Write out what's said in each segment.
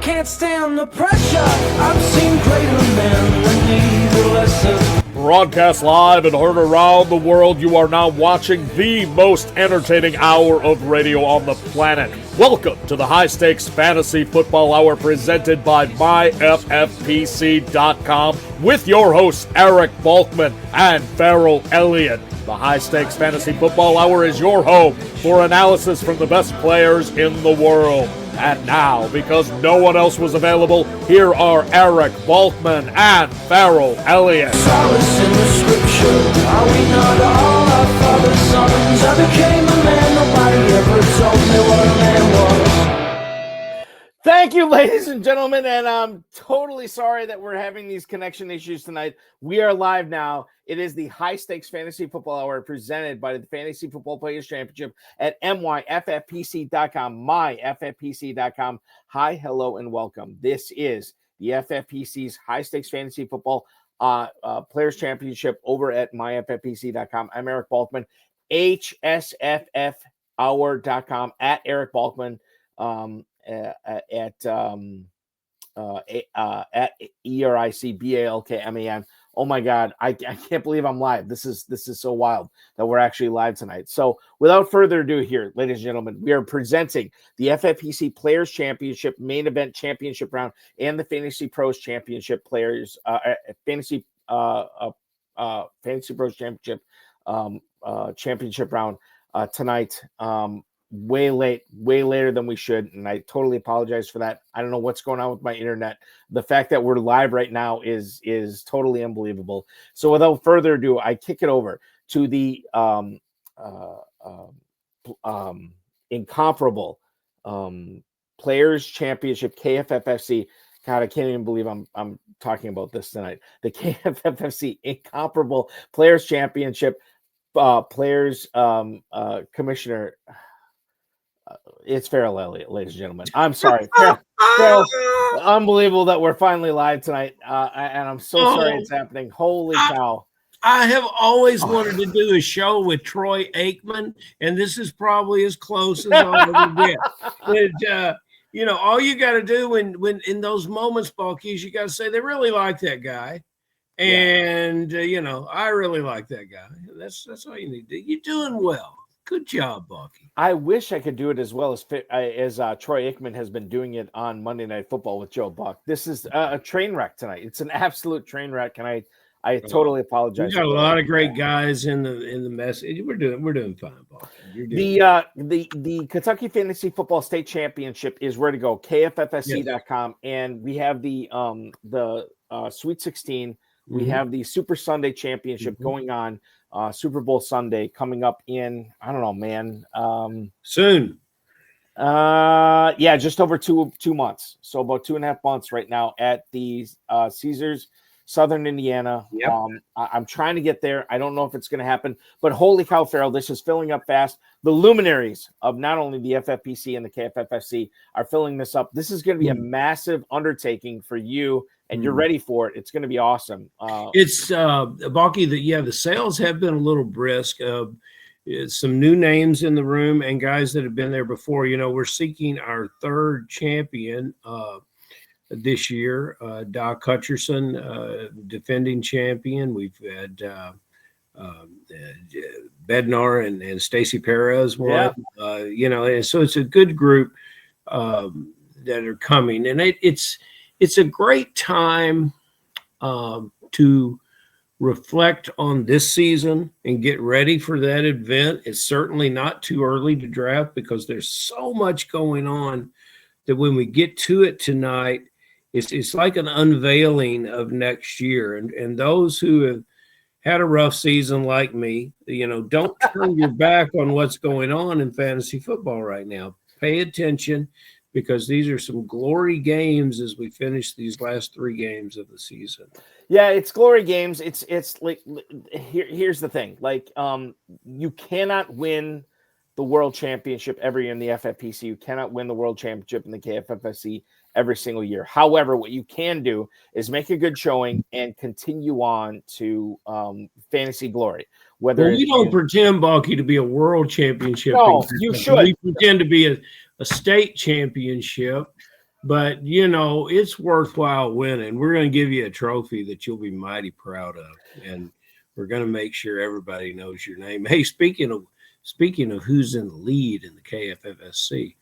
Can't stand the pressure. I've seen greater men than neither lesser. Broadcast live and heard around the world, you are now watching the most entertaining hour of radio on the planet. Welcome to the High Stakes Fantasy Football Hour presented by myffpc.com with your hosts Eric Balkman and Ferrell Elliott. The High Stakes Fantasy Football Hour is your home for analysis from the best players in the world. And now, because no one else was available, here are Eric Balkman and Ferrell Elliott. Solace in the scripture. Are we not all our father's sons? I became a man. Nobody ever told me what a man was. Thank you, ladies and gentlemen, and I'm totally sorry that we're having these connection issues tonight. We are live now. It is the High Stakes Fantasy Football Hour presented by the Fantasy Football Players Championship at myffpc.com, myffpc.com. Hi, hello, and welcome. This is the FFPC's High Stakes Fantasy Football Players Championship over at myffpc.com. I'm Eric Balkman, hsffhour.com, at Eric Balkman. At ERICBALKMAN. Oh my God, I can't believe I'm live. This is so wild that we're actually live tonight. So without further ado here, ladies and gentlemen, we are presenting the FFPC Players Championship Main Event Championship round and the Fantasy Pros Championship Players Fantasy Pros Championship Championship round tonight. Way later than we should, and I totally apologize for that. I don't know what's going on with my internet. The fact that we're live right now is totally unbelievable. So without further ado, I kick it over to the incomparable Players Championship KFFSC. God, I can't even believe I'm talking about this tonight. The KFFSC incomparable Players Championship Players Commissioner. It's Ferrell Elliott, ladies and gentlemen. I'm sorry. Ferrell, unbelievable that we're finally live tonight. And I'm so sorry it's happening. Holy cow. I have always wanted to do a show with Troy Aikman, and this is probably as close as I'll ever get. But, all you got to do when in those moments, Balky, is you got to say they really like that guy. And, I really like that guy. That's all you need to do. You're doing well. Good job, Balky. I wish I could do it as well as Troy Aikman has been doing it on Monday Night Football with Joe Buck. This is a train wreck tonight. It's an absolute train wreck, and I totally apologize. We got a lot of great guys in the message. We're doing fine, Balky. The Kentucky Fantasy Football State Championship is where to go. KFFSC.com, and we have the Sweet 16. We have the Super Sunday Championship going on. Super Bowl Sunday coming up in, I don't know, man. Soon. Just over two months. So about 2.5 months right now at the Caesars, Southern Indiana. Yep. I'm trying to get there. I don't know if it's going to happen, but holy cow, Ferrell, this is filling up fast. The luminaries of not only the FFPC and the KFFSC are filling this up. This is going to be a massive undertaking for you, and you're ready for it. It's going to be awesome. It's Balky, the sales have been a little brisk. Some new names in the room and guys that have been there before. We're seeking our third champion this year. Doc Hutcherson, defending champion. We've had Bednar and Stacey Perez won. And so it's a good group that are coming, and it's a great time to reflect on this season and get ready for that event. It's certainly not too early to draft because there's so much going on that when we get to it tonight, it's like an unveiling of next year. And those who have had a rough season like me, don't turn your back on what's going on in fantasy football right now. Pay attention, because these are some glory games as we finish these last 3 games of the season. Yeah, it's glory games. It's like, here's the thing. Like, you cannot win the world championship every year in the FFPC. You cannot win the world championship in the KFFSC every single year. However, what you can do is make a good showing and continue on to fantasy glory. Whether we don't pretend, Balky, to be a world championship. No, you should. We pretend to be a state championship but it's worthwhile winning. We're going to give you a trophy that you'll be mighty proud of, and we're going to make sure everybody knows your name. Hey, speaking of who's in the lead in the KFFSC,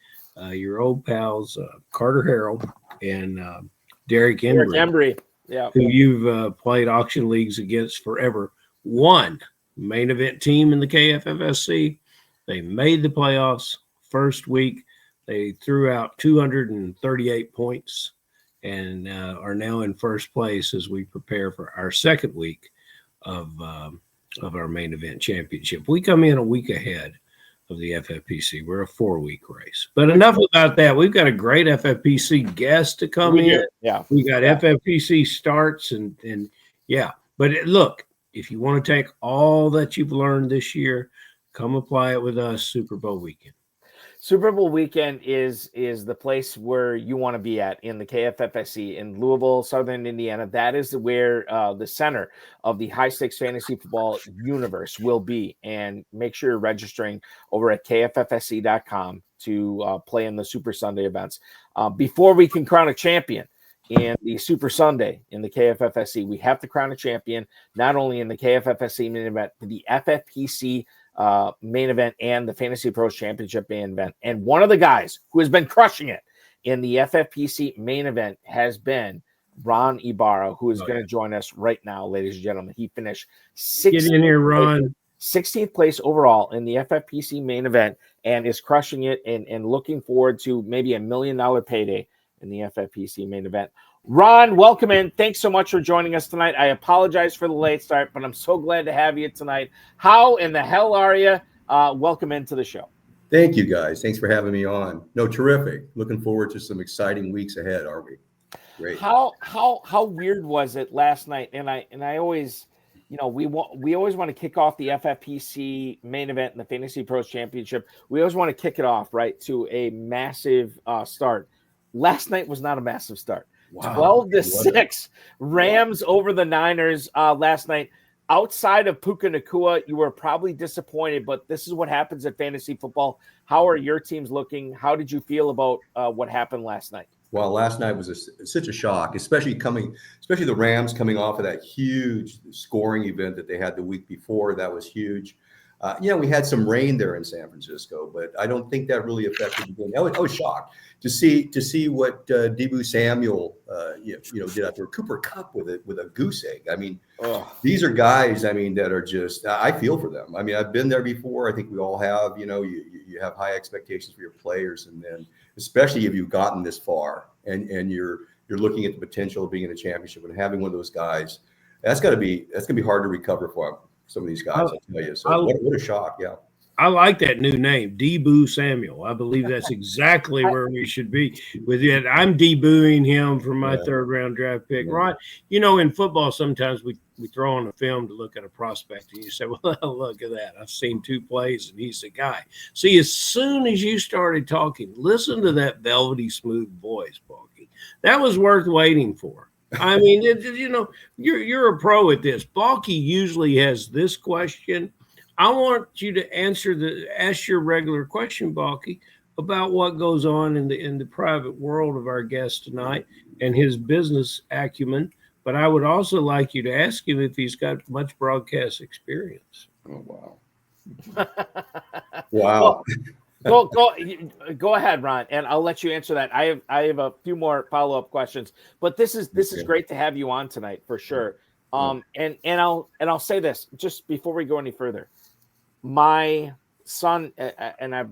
your old pals Carter Harrell and Derek Embry, who you've played auction leagues against forever, won main event team in the KFFSC. They made the playoffs first week. They threw out 238 points and are now in first place as we prepare for our second week of our main event championship. We come in a week ahead of the FFPC. We're a 4-week race. But enough about that. We've got a great FFPC guest to come in. Yeah. We got FFPC starts and yeah. But look, if you want to take all that you've learned this year, come apply it with us Super Bowl weekend. Super Bowl weekend is the place where you want to be at in the KFFSC in Louisville, Southern Indiana. That is where the center of the high stakes fantasy football universe will be. And make sure you're registering over at kffsc.com to play in the Super Sunday events. Before we can crown a champion in the Super Sunday in the KFFSC, we have to crown a champion, not only in the KFFSC main event, but the FFPC main event and the FantasyPros Championship main event. And one of the guys who has been crushing it in the FFPC main event has been Ron Ybarra, who is going to join us right now, ladies and gentlemen. He finished 16th place overall in the FFPC main event and is crushing it and looking forward to maybe $1 million payday in the FFPC main event. Ron, welcome in. Thanks so much for joining us tonight. I apologize for the late start, but I'm so glad to have you tonight. How in the hell are you? Welcome into the show. Thank you, guys. Thanks for having me on. No, terrific. Looking forward to some exciting weeks ahead, aren't we? Great. How weird was it last night? And I always, we always want to kick off the FFPC main event and the FantasyPros Championship. We always want to kick it off right to a massive start. Last night was not a massive start. Wow. 12-6 Rams over the Niners last night. Outside of Puka Nacua, you were probably disappointed, but this is what happens at fantasy football. How are your teams looking? How did you feel about what happened last night? Well, last night was such a shock, especially the Rams coming off of that huge scoring event that they had the week before. That was huge. We had some rain there in San Francisco, but I don't think that really affected the game. I was shocked to see what Deebo Samuel did after Cooper Kupp with a goose egg. I mean, these are guys. I mean, that are just. I feel for them. I mean, I've been there before. I think we all have. You have high expectations for your players, and then especially if you've gotten this far and you're looking at the potential of being in a championship and having one of those guys. That's gonna be hard to recover for some of these guys, I'll tell you. So what a shock, yeah. I like that new name, Deebo Samuel. I believe that's exactly where we should be with it. I'm debuting him for my third-round draft pick. Yeah. Ron, in football, sometimes we throw on a film to look at a prospect, and you say, well, look at that. I've seen 2 plays, and he's the guy. See, as soon as you started talking, listen to that velvety smooth voice, Balky. That was worth waiting for. I mean, you're a pro at this. Balky usually has this question. I want you to ask your regular question, Balky, about what goes on in the private world of our guest tonight and his business acumen. But I would also like you to ask him if he's got much broadcast experience. Oh, wow. Wow. Go ahead, Ron, and I'll let you answer that. I have a few more follow-up questions, but this is great to have you on tonight for sure. And I'll say this just before we go any further. My son, and I've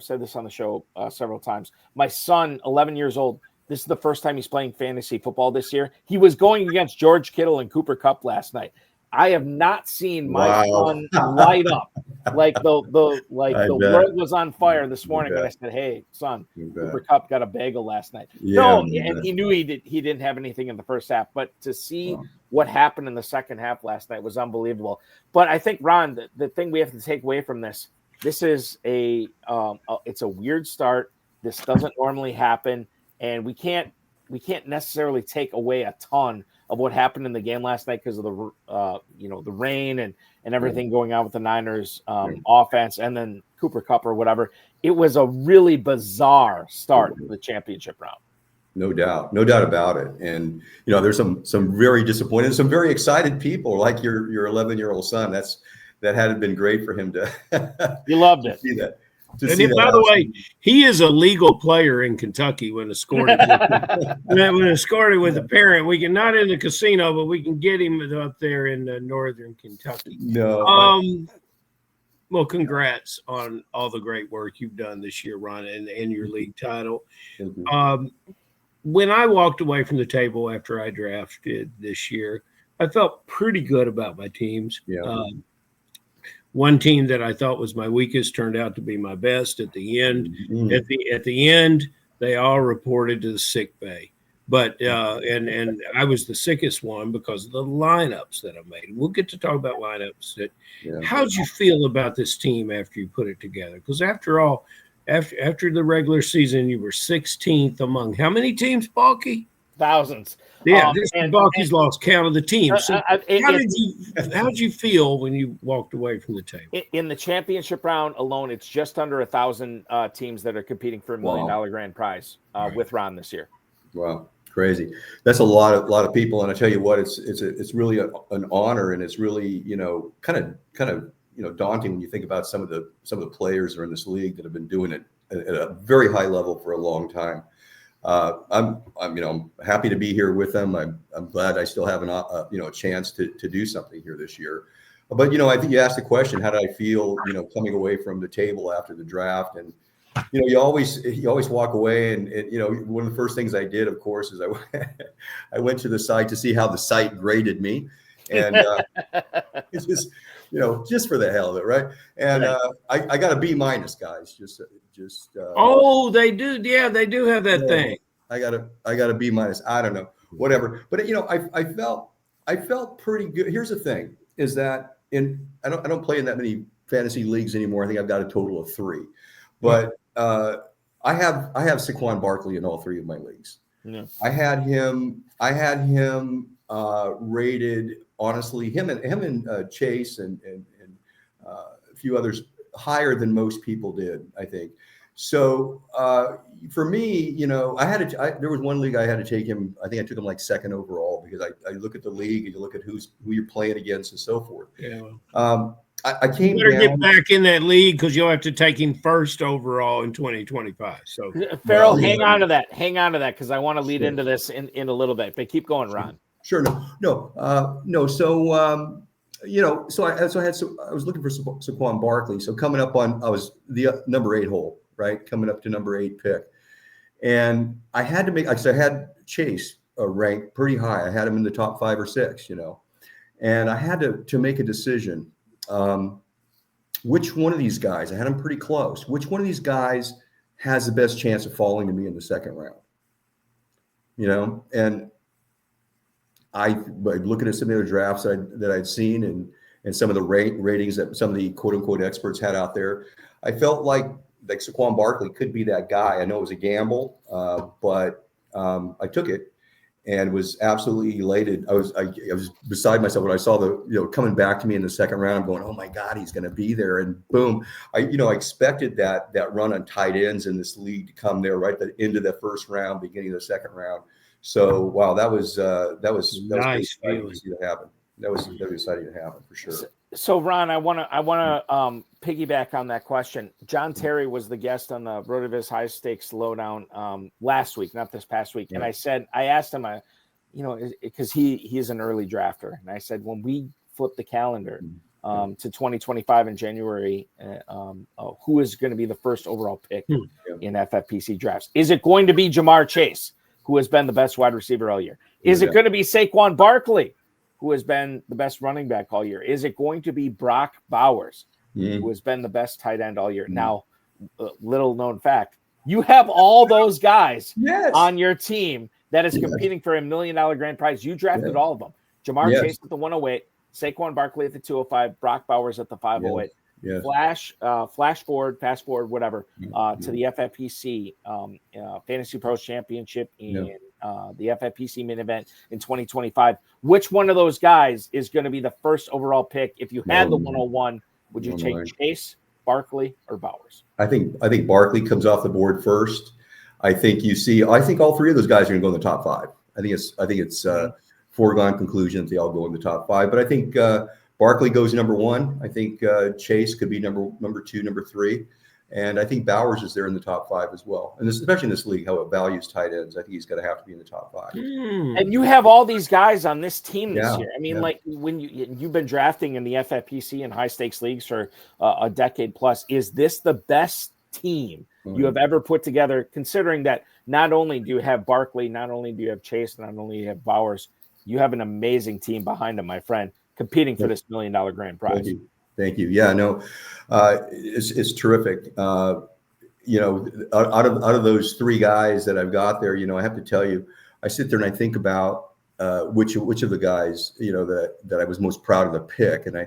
said this on the show several times. My son, 11 years old. This is the first time he's playing fantasy football this year. He was going against George Kittle and Cooper Kupp last night. I have not seen my son light up like the world was on fire this morning. And I said, "Hey, son, Cooper Kupp got a bagel last night." Yeah, and he knew he didn't have anything in the first half, but to see what happened in the second half last night was unbelievable. But I think, Ron, the thing we have to take away from this is it's a weird start. This doesn't normally happen, and we can't necessarily take away a ton of what happened in the game last night because of the rain and everything going on with the Niners offense, and then Cooper Kupp or whatever. it was a really bizarre start to the championship round. No doubt about it. And there's some very disappointed, some very excited people, like your 11-year-old son. That had been great for him to. You loved it. See that. And by the way, he is a legal player in Kentucky when escorted with a parent. We can, not in the casino, but we can get him up there in northern Kentucky. No. Well, congrats on all the great work you've done this year, Ron, and your league title. When I walked away from the table after I drafted this year, I felt pretty good about my teams. Yeah. One team that I thought was my weakest turned out to be my best at the end. At the end, they all reported to the sick bay. But and I was the sickest one because of the lineups that I made. We'll get to talk about lineups. How'd you feel about this team after you put it together? Because after all, after the regular season, you were 16th among how many teams, Balky? Thousands. Yeah, Balky's lost count of the teams. So how did you feel when you walked away from the table? In the championship round alone, it's just under 1,000 teams that are competing for $1 million grand prize with Ron this year. Wow, crazy! That's a lot of people, and I tell you what, it's really an honor, and it's really kind of daunting when you think about some of the players that are in this league that have been doing it at a very high level for a long time. I'm happy to be here with them. I'm glad I still have a chance to do something here this year. But I think you asked the question, how did I feel coming away from the table after the draft? And you always walk away, and one of the first things I did, of course, is I went to the site to see how the site graded me, and it's just for the hell of it, right? And I got a B-, guys. Oh, they do. Yeah, they do have that thing. I got a B-. I don't know, whatever. But I felt pretty good. Here's the thing: is that I don't play in that many fantasy leagues anymore. I think I've got a total of 3, but I have Saquon Barkley in all 3 of my leagues. Yeah. I had him rated, honestly, him and Chase and a few others higher than most people did, I think. So for me, there was one league I had to take him. I think I took him like 2nd overall because I look at the league and you look at who you're playing against and so forth. Yeah. I came you better down. get back in that league because you'll have to take him 1st overall in 2025. So Ferrell, hang on to that because I want to lead into this in a little bit. But keep going, Ron. Sure. No. So I was looking for Saquon Barkley. So coming up I was the number 8 hole, right? Coming up to number 8 pick, and I had to I had Chase ranked pretty high. I had him in the top 5 or 6, and I had to make a decision. Which one of these guys? I had them pretty close. Which one of these guys has the best chance of falling to me in the 2nd round? And by looking at some of the drafts that I'd seen and some of the ratings that some of the quote unquote experts had out there, I felt like Saquon Barkley could be that guy. I know it was a gamble, but I took it and was absolutely elated. I was beside myself when I saw the coming back to me in the 2nd round. I'm going, oh my God, he's going to be there, and boom! I expected that run on tight ends in this league to come there right at the end of the 1st round, beginning of the 2nd round. So wow, that was nice feeling to see that happen. That was exciting to happen for sure. So Ron, I want to piggyback on that question. John Terry was the guest on the RotoViz High Stakes Lowdown last week, not this past week. Yeah. And I asked him, because he's an early drafter, and I said, when we flip the calendar to 2025 in January, who is going to be the 1st overall pick in FFPC drafts? Is it going to be Jamar Chase, who has been the best wide receiver all year? Is it going to be Saquon Barkley, who has been the best running back all year? Is it going to be Brock Bowers, who has been the best tight end all year? Now, little known fact, you have all those guys on your team that is competing for $1 million grand prize. You drafted all of them. Jamar Chase at the 108, Saquon Barkley at the 205, Brock Bowers at the 508. Fast forward, whatever, to the FFPC Fantasy Pros Championship and the FFPC Main Event in 2025. Which one of those guys is going to be the 1st overall pick? If you had the 101, would you take Chase Barkley or Bowers? I think Barkley comes off the board first. I think all three of those guys are going to go in the top 5. I think it's foregone conclusion that they all go in the top 5. But I think Barkley goes number 1. I think Chase could be number 2, number 3. And I think Bowers is there in the top 5 as well. And especially in this league, how it values tight ends, I think he's going to have to be in the top 5. And you have all these guys on this team this year. I mean, like when you've been drafting in the FFPC and high stakes leagues for a decade plus, is this the best team you have ever put together, considering that not only do you have Barkley, not only do you have Chase, not only do you have Bowers, you have an amazing team behind him, my friend, competing for this $1 million grand prize. Thank you. Yeah, no, it's terrific. Out of those 3 guys that I've got there, I have to tell you, I sit there and I think about which of the guys, that I was most proud of the pick. And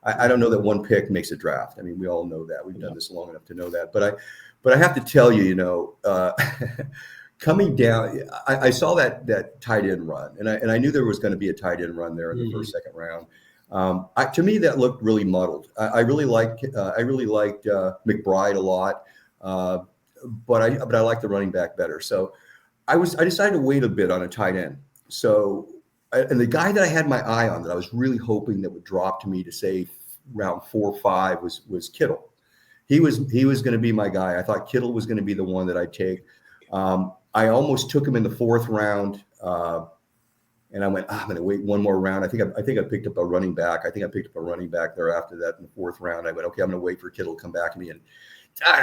I don't know that one pick makes a draft. I mean, we all know that. We've done this long enough to know that. But I have to tell you, coming down, I saw that tight end run, and I knew there was going to be a tight end run there in the first, second round. To me, that looked really muddled. I really liked McBride a lot, but I like the running back better. So I decided to wait a bit on a tight end. So and the guy that I had my eye on that I was really hoping that would drop to me to say round 4 or 5 was Kittle. He was going to be my guy. I thought Kittle was going to be the one that I'd take. I almost took him in the 4th round. And I went, I'm going to wait one more round. I think I picked up a running back. I think I picked up a running back there after that in the 4th round. I went, okay, I'm going to wait for Kittle to come back to me. And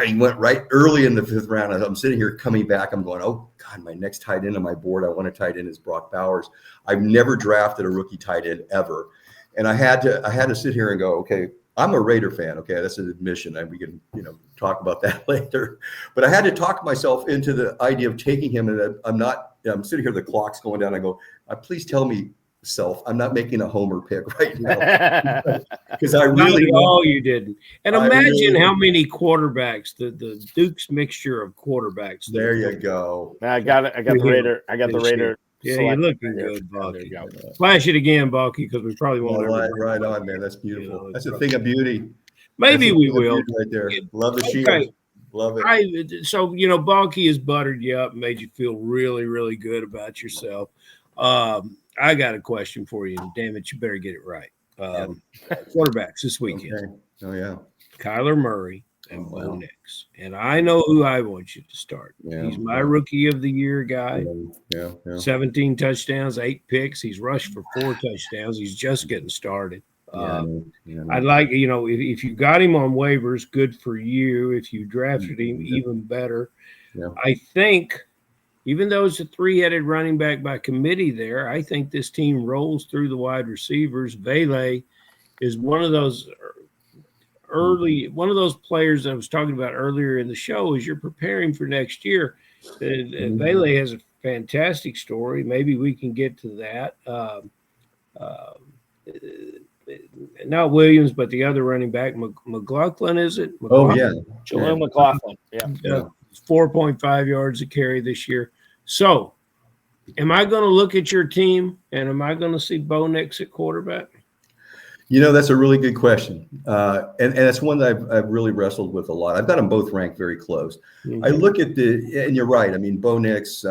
he went right early in the 5th round. I'm sitting here coming back. I'm going, oh, God, my next tight end on my board, I want a tight end is Brock Bowers. I've never drafted a rookie tight end ever. And I had to sit here and go, okay, I'm a Raider fan. Okay, that's an admission. And we can, talk about that later. But I had to talk myself into the idea of taking him. And I'm sitting here, the clock's going down. I go, please tell me, self, I'm not making a homer pick right now. Because I really you didn't. And imagine how many quarterbacks, the Duke's mixture of quarterbacks. There you go. I got it. I got the Raider. The Raider. Yeah, you're looking good, Balky. Flash it again, Balky, because we probably won't. Right on, man. That's beautiful. That's a thing of beauty. Maybe we will. Right there. Love the shield. Okay. Love it. So Balky has buttered you up and made you feel really, really good about yourself. I got a question for you, and damn it, you better get it right. Quarterbacks this weekend. Okay. Oh, yeah. Kyler Murray and Bo Nix. And I know who I want you to start. Yeah. He's my rookie of the year guy. Yeah. 17 touchdowns, 8 picks. He's rushed for 4 touchdowns. He's just getting started. I'd like, if you got him on waivers, good for you. If you drafted him, even better. Yeah. I think, even though it's a 3-headed running back by committee there, I think this team rolls through the wide receivers. Vele is one of those players I was talking about earlier in the show. As you're preparing for next year, Vele has a fantastic story. Maybe we can get to that. Not Williams, but the other running back, McLaughlin, is it? Oh, yeah. Jaleel McLaughlin. Yeah. 4.5 yards a carry this year. So, am I going to look at your team and am I going to see Bo Nix at quarterback? That's a really good question. And that's one that I've really wrestled with a lot. I've got them both ranked very close. I look at and you're right. I mean, Bo Nix,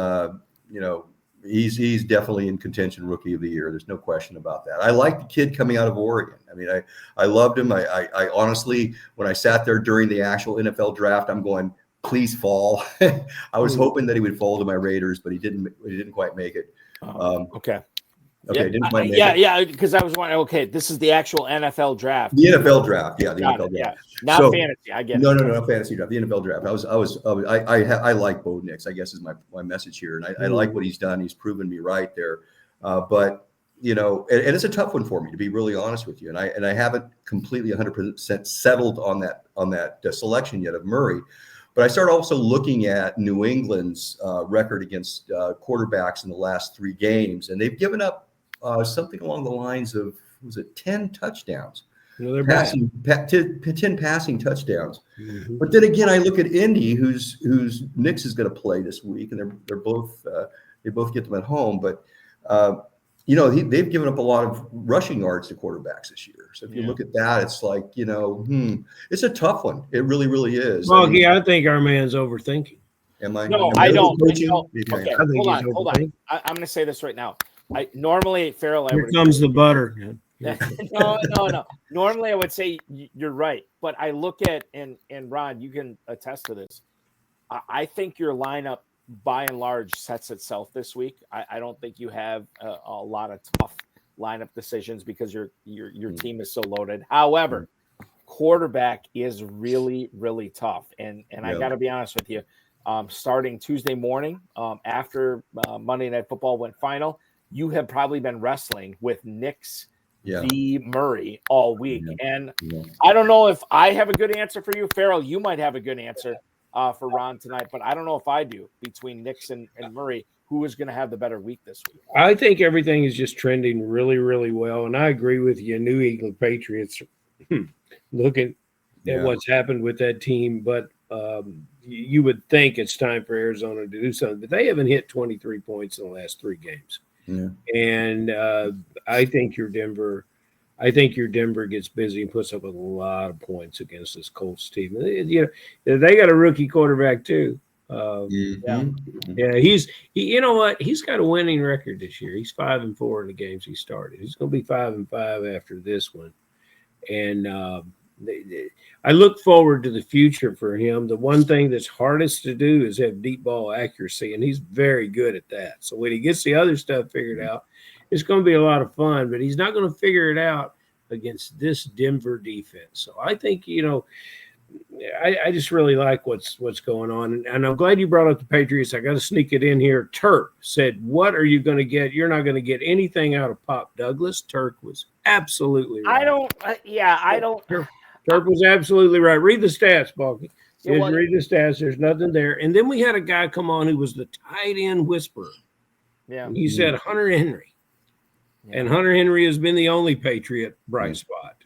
he's definitely in contention rookie of the year. There's no question about that. I like the kid coming out of Oregon. I mean, I loved him. I honestly, when I sat there during the actual NFL draft, I'm going, please fall. I was hoping that he would fall to my Raiders, but he didn't quite make it. Okay. Okay, didn't quite make it. Yeah, because I was wondering, okay, this is the actual NFL draft. The NFL draft, yeah, the NFL draft. Yeah. Not fantasy, I get it. No, fantasy draft. The NFL draft. I like Bo Nix, I guess is my message here. And I like what he's done. He's proven me right there. But and it's a tough one for me, to be really honest with you. And I haven't completely 100% settled on that selection yet of Murray. But I started also looking at New England's record against quarterbacks in the last 3 games, and they've given up something along the lines of, was it 10 touchdowns? They're 10 passing touchdowns. Mm-hmm. But then again, I look at Indy, who's Nix is going to play this week, and they both get them at home. But they've given up a lot of rushing yards to quarterbacks this year. So if you look at that, it's like, it's a tough one. It really, really is. Well, I think our man's overthinking. Am I? No, am I I don't. overcoaching? No. Maybe Okay, I am. hold on. I'm going to say this right now. Normally, Ferrell, Here comes the butter. No. Normally, I would say you're right, but I look at and Ron, you can attest to this. I think your lineup, by and large, sets itself this week. I don't think you have a lot of tough lineup decisions because your team is so loaded. However, quarterback is really, really tough, and I got to be honest with you. Starting Tuesday morning, after Monday Night Football went final, you have probably been wrestling with Nix v. Murray all week. And I don't know if I have a good answer for you. Ferrell, you might have a good answer for Ron tonight, but I don't know if I do. Between Nix and Murray, who is going to have the better week this week? I think everything is just trending really, really well. And I agree with you. New England Patriots, looking at what's happened with that team, but you would think it's time for Arizona to do something, but they haven't hit 23 points in the last 3 games. Yeah. And I think your Denver gets busy and puts up a lot of points against this Colts team. They got a rookie quarterback too. He's you know what? He's got a winning record this year. He's 5-4 in the games he started. He's going to be 5-5 after this one. And I look forward to the future for him. The one thing that's hardest to do is have deep ball accuracy, and he's very good at that. So when he gets the other stuff figured out, it's going to be a lot of fun, but he's not going to figure it out against this Denver defense. So I think, I just really like what's going on. And I'm glad you brought up the Patriots. I got to sneak it in here. Turk said, what are you going to get? You're not going to get anything out of Pop Douglas. Turk was absolutely right. Turk was absolutely right. Read the stats, Balky. Read the stats. There's nothing there. And then we had a guy come on who was the tight end whisperer. Yeah. And he said Hunter Henry. Yeah. And Hunter Henry has been the only Patriot bright spot.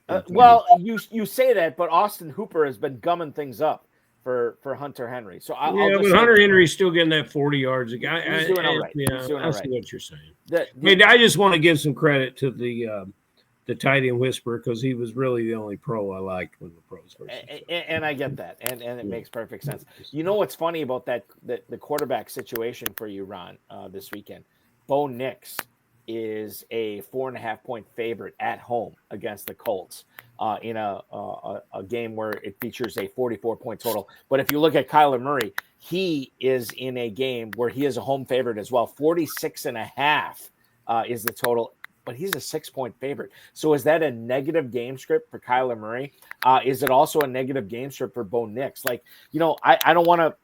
You say that, but Austin Hooper has been gumming things up for Hunter Henry. So but Hunter Henry's still getting that 40 yards a guy. He's doing all right. Yeah, I see what you're saying. I just want to give some credit to the tight end whisperer because he was really the only pro I liked when the pros first. And I get that, and it makes perfect sense. You know what's funny about the quarterback situation for you, Ron, this weekend? Bo Nix is a 4.5-point favorite at home against the Colts in a game where it features a 44-point total. But if you look at Kyler Murray, he is in a game where he is a home favorite as well. 46.5 is the total, but he's a 6-point favorite. So is that a negative game script for Kyler Murray? Is it also a negative game script for Bo Nix? I don't want to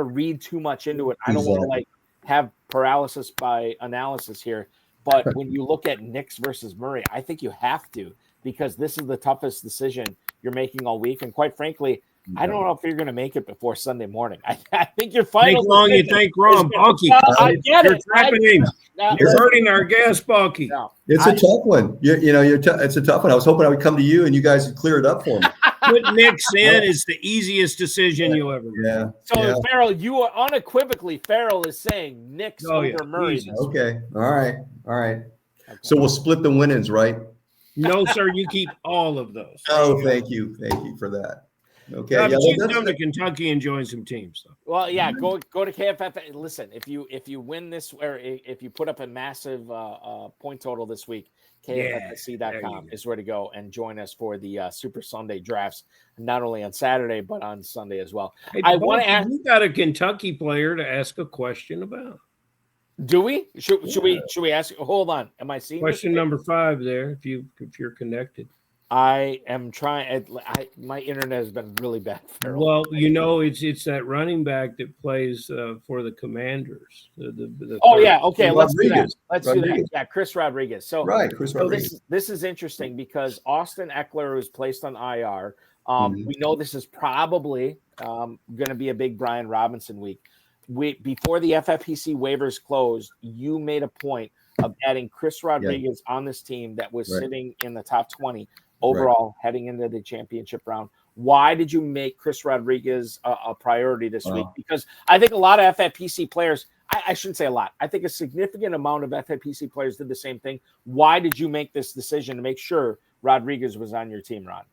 read too much into it. I don't want to have paralysis by analysis here. But when you look at Nix versus Murray, I think you have to, because this is the toughest decision you're making all week. And quite frankly, I don't know if you're going to make it before Sunday morning. I think your final. Think long, you think wrong, Balky. I get it. You're hurting our gas, Balky. No, it's a tough one. It's a tough one. I was hoping I would come to you and you guys would clear it up for me. Put Nix in is the easiest decision you'll ever make. Yeah. So Ferrell, you are unequivocally. Ferrell is saying Nix over Murray. Okay. All right. Okay. So we'll split the winnings, right? No, sir. You keep all of those. Oh, thank you for that. Okay. You can come to Kentucky and join some teams, though. Well, go to KFFSC. Listen, if you win this, or if you put up a massive point total this week, KFFSC.com is where to go and join us for the Super Sunday drafts, not only on Saturday but on Sunday as well. Hey, I want to ask. You got a Kentucky player to ask a question about? Do we? Should we ask? Hold on. Am I seeing question number 5 there? If you're connected. I am trying. My internet has been really bad. Well, it's that running back that plays for the Commanders. Okay. Let's do that. Yeah, Chris Rodriguez. So Chris Rodriguez. This is interesting because Austin Eckler was placed on IR. We know this is probably going to be a big Brian Robinson week. Before the FFPC waivers closed, you made a point of adding Chris Rodriguez on this team that was sitting in the top 20 overall heading into the championship round. Why did you make Chris Rodriguez a priority this week? Because I think a lot of FFPC players I shouldn't say a lot. I think a significant amount of FFPC players did the same thing. Why did you make this decision to make sure Rodriguez was on your team, Ron?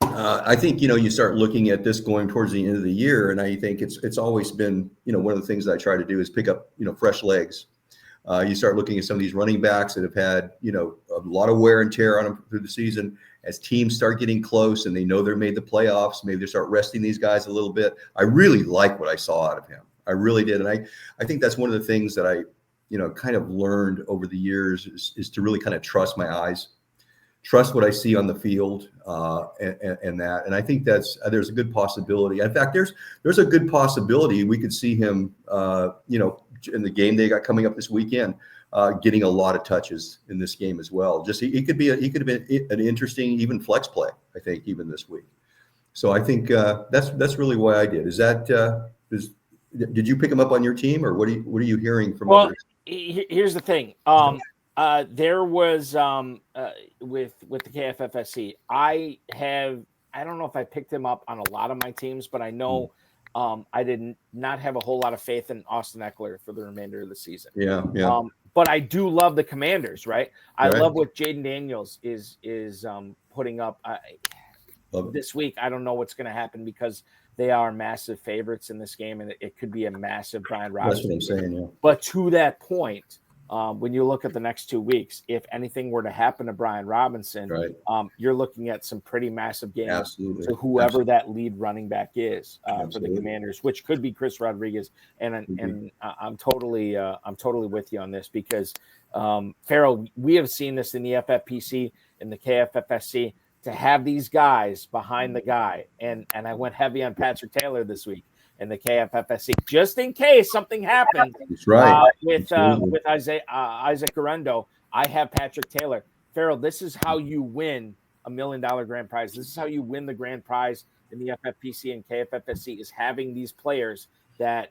I think, you start looking at this going towards the end of the year, and I think it's always been, one of the things that I try to do is pick up, fresh legs. You start looking at some of these running backs that have had, a lot of wear and tear on them through the season. As teams start getting close and they know they're made the playoffs, maybe they start resting these guys a little bit. I really like what I saw out of him. I really did. And I think that's one of the things that I, kind of learned over the years is to really kind of trust my eyes, trust what I see on the field, and that. And I think there's a good possibility. In fact, there's a good possibility we could see him, in the game they got coming up this weekend, getting a lot of touches in this game as well. Just he could have been an interesting even flex play, I think, even this week. So I think that's really why I did. Did you pick him up on your team, or what are you hearing from others? Here's the thing. There was with the KFFSC, I don't know if I picked him up on a lot of my teams, but I know I did not have a whole lot of faith in Austin Eckler for the remainder of the season. Yeah. But I do love the Commanders, right? I love what Jaden Daniels is putting up this week. I don't know what's going to happen because they are massive favorites in this game, and it could be a massive Brian Robinson. That's what I'm saying, yeah. But to that point, when you look at the next 2 weeks, if anything were to happen to Brian Robinson, you're looking at some pretty massive games to whoever that lead running back is for the Commanders, which could be Chris Rodriguez. And I'm totally with you on this because Ferrell, we have seen this in the FFPC and the KFFSC to have these guys behind the guy, and I went heavy on Patrick Taylor this week in the KFFSC, just in case something happens. That's right. With Isaac Garendo, I have Patrick Taylor. Ferrell, this is how you win $1 million grand prize. This is how you win the grand prize in the FFPC and KFFSC, is having these players that,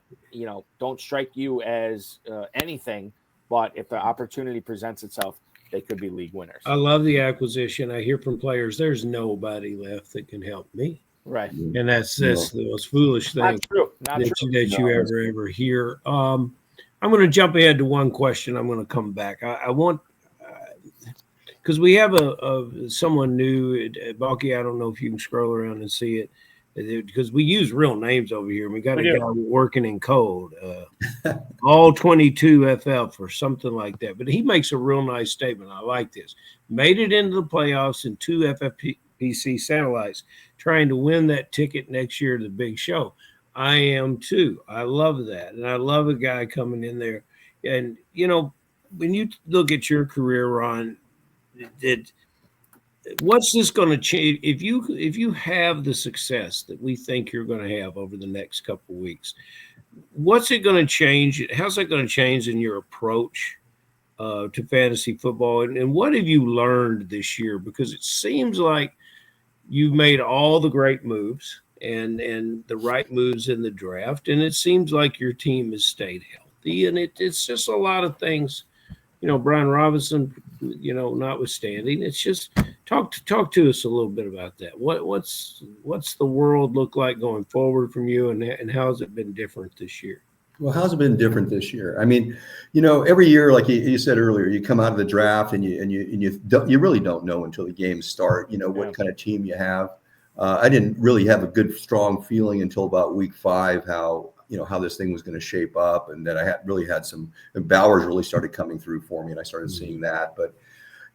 don't strike you as anything, but if the opportunity presents itself, they could be league winners. I love the acquisition. I hear from players, there's nobody left that can help me. Right. And that's the most foolish thing that you ever hear. I'm going to jump ahead to one question. I'm going to come back. I want, because we have someone new at Balky. I don't know if you can scroll around and see it, because we use real names over here. We got a guy working in code, all 22 FF or something like that. But he makes a real nice statement. I like this. Made it into the playoffs in 2 FFPC satellites, trying to win that ticket next year to the big show. I am too. I love that. And I love a guy coming in there. And, when you look at your career, Ron, what's this going to change? If you have the success that we think you're going to have over the next couple of weeks, what's it going to change? How's that going to change in your approach to fantasy football? And what have you learned this year? Because it seems like you've made all the great moves and the right moves in the draft, and it seems like your team has stayed healthy. And it's just a lot of things, Brian Robinson, notwithstanding. It's just talk to us a little bit about that. What's the world look like going forward from you, and how has it been different this year? Well, how's it been different this year? I mean, every year, like you said earlier, you come out of the draft and you really don't know until the games start, what kind of team you have. I didn't really have a good, strong feeling until about week 5, how this thing was going to shape up, and that I had some, and Bowers really started coming through for me, and I started seeing that. But,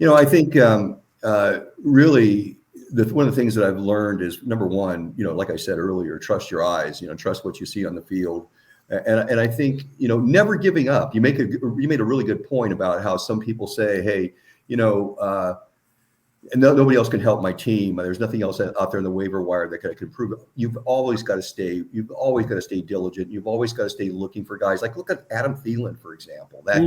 I think really one of the things that I've learned is, number one, like I said earlier, trust your eyes, trust what you see on the field. And I think, never giving up. You made a really good point about how some people say, hey, and nobody else can help my team. There's nothing else out there in the waiver wire that can improve it. You've always got to stay diligent. You've always got to stay looking for guys. Like, look at Adam Thielen, for example. That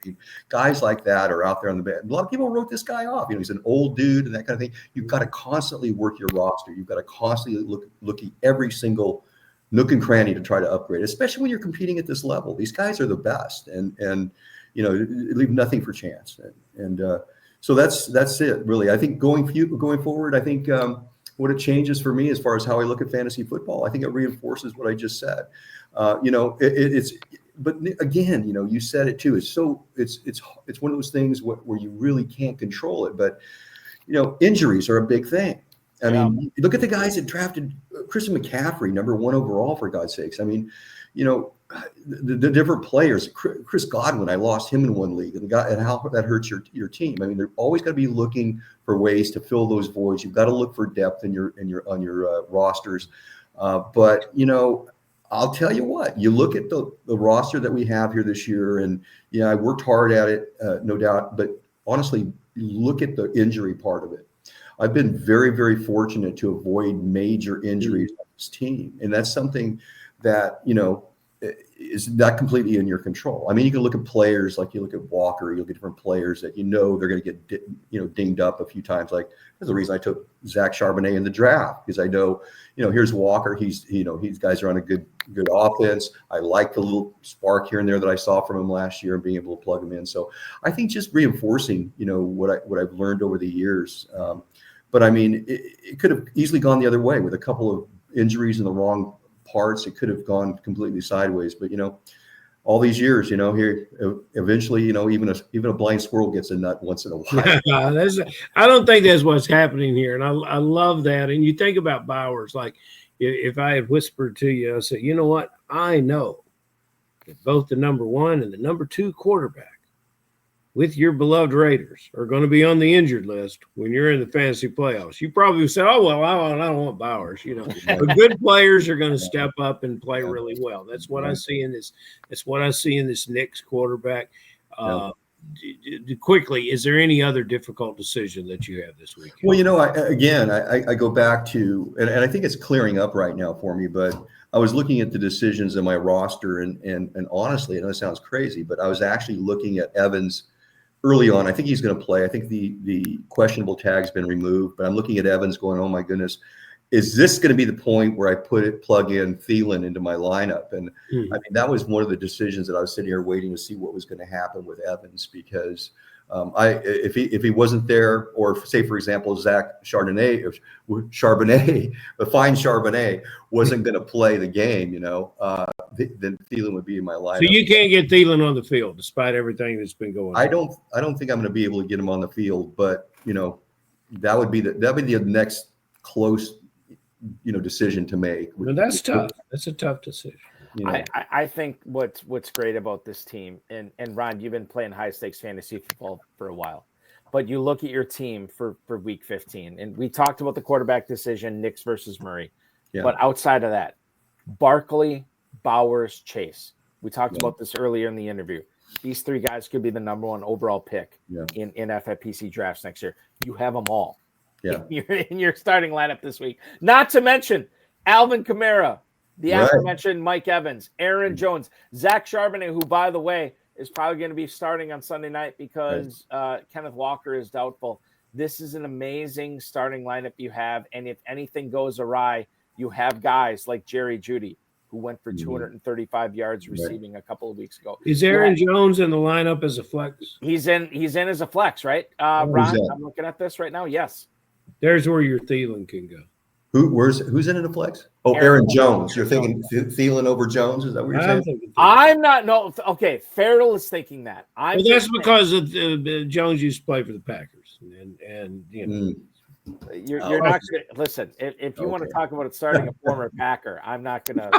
guy. Guys like that are out there on the bench. A lot of people wrote this guy off. He's an old dude and that kind of thing. You've got to constantly work your roster. You've got to constantly look at every single nook and cranny to try to upgrade, especially when you're competing at this level. These guys are the best, and leave nothing for chance. So that's it, really. I think going forward, I think what it changes for me as far as how I look at fantasy football, I think it reinforces what I just said. It's but again, you said it too. It's one of those things where you really can't control it. But injuries are a big thing. I mean, look at the guys that drafted Christian McCaffrey, #1 overall, for God's sakes. I mean, the different players. Chris Godwin, I lost him in one league, and how that hurts your team. I mean, they're always got to be looking for ways to fill those voids. You've got to look for depth on your rosters. But I'll tell you what. You look at the roster that we have here this year, and I worked hard at it, no doubt. But honestly, look at the injury part of it. I've been very, very fortunate to avoid major injuries on this team. And that's something that, is not completely in your control. I mean, you can look at players, like you look at Walker, you look at different players that they're going to get dinged up a few times. Like, that's the reason I took Zach Charbonnet in the draft, because I know, here's Walker. These guys are on a good offense. I like the little spark here and there that I saw from him last year and being able to plug him in. So I think just reinforcing, what I've learned over the years. But I mean, it could have easily gone the other way with a couple of injuries in the wrong parts. It could have gone completely sideways. But all these years, here eventually, even a blind squirrel gets a nut once in a while. I don't think that's what's happening here, and I love that. And you think about Bowers, like if I had whispered to you, I said, you know what? I know that both the #1 and the #2 quarterback with your beloved Raiders are going to be on the injured list when you're in the fantasy playoffs. You probably said, oh, well, I don't want Bowers, But good players are going to step up and play really well. That's what I see in this. That's what I see in this Knicks quarterback. Quickly, is there any other difficult decision that you have this week? Well, I go back to, and I think it's clearing up right now for me, but I was looking at the decisions in my roster, and honestly, I know it sounds crazy, but I was actually looking at Evans early on. I think he's going to play. I think the questionable tag's been removed, but I'm looking at Evans going, oh my goodness, is this going to be the point where I plug in Thielen into my lineup? And I mean, that was one of the decisions that I was sitting here waiting to see what was going to happen with Evans, because if he wasn't there, or say, for example, Zach Charbonnet, the fine Charbonnet wasn't going to play the game, then Thielen would be in my lineup. So you can't get Thielen on the field despite everything that's been going on. I don't think I'm going to be able to get him on the field, but that would be the next close decision to make. Well, that's tough. That's a tough decision. I think what's great about this team, and Ron, you've been playing high stakes fantasy football for a while, but you look at your team for week 15, and we talked about the quarterback decision, Knicks versus Murray. Yeah. But outside of that, Barkley, Bowers, Chase. We talked about this earlier in the interview. These three guys could be the #1 overall pick in FFPC drafts next year. You have them all in your starting lineup this week. Not to mention Alvin Kamara, the aforementioned Mike Evans, Aaron Jones, Zach Charbonnet, who, by the way, is probably going to be starting on Sunday night because Kenneth Walker is doubtful. This is an amazing starting lineup you have, and if anything goes awry, you have guys like Jerry Jeudy, who went for 235 yards receiving a couple of weeks ago. Is Aaron Jones in the lineup as a flex? He's in as a flex, right? Ron, I'm looking at this right now. Yes. There's where your Thielen can go. Who's in a flex? Oh, Aaron Jones. You're thinking Thielen over Jones? Is that what you're saying? I'm not. No. Okay. Ferrell is thinking that. Well, that's because of Jones used to play for the Packers, and You're not going to listen. If you want to talk about it starting a former Packer, I'm not going to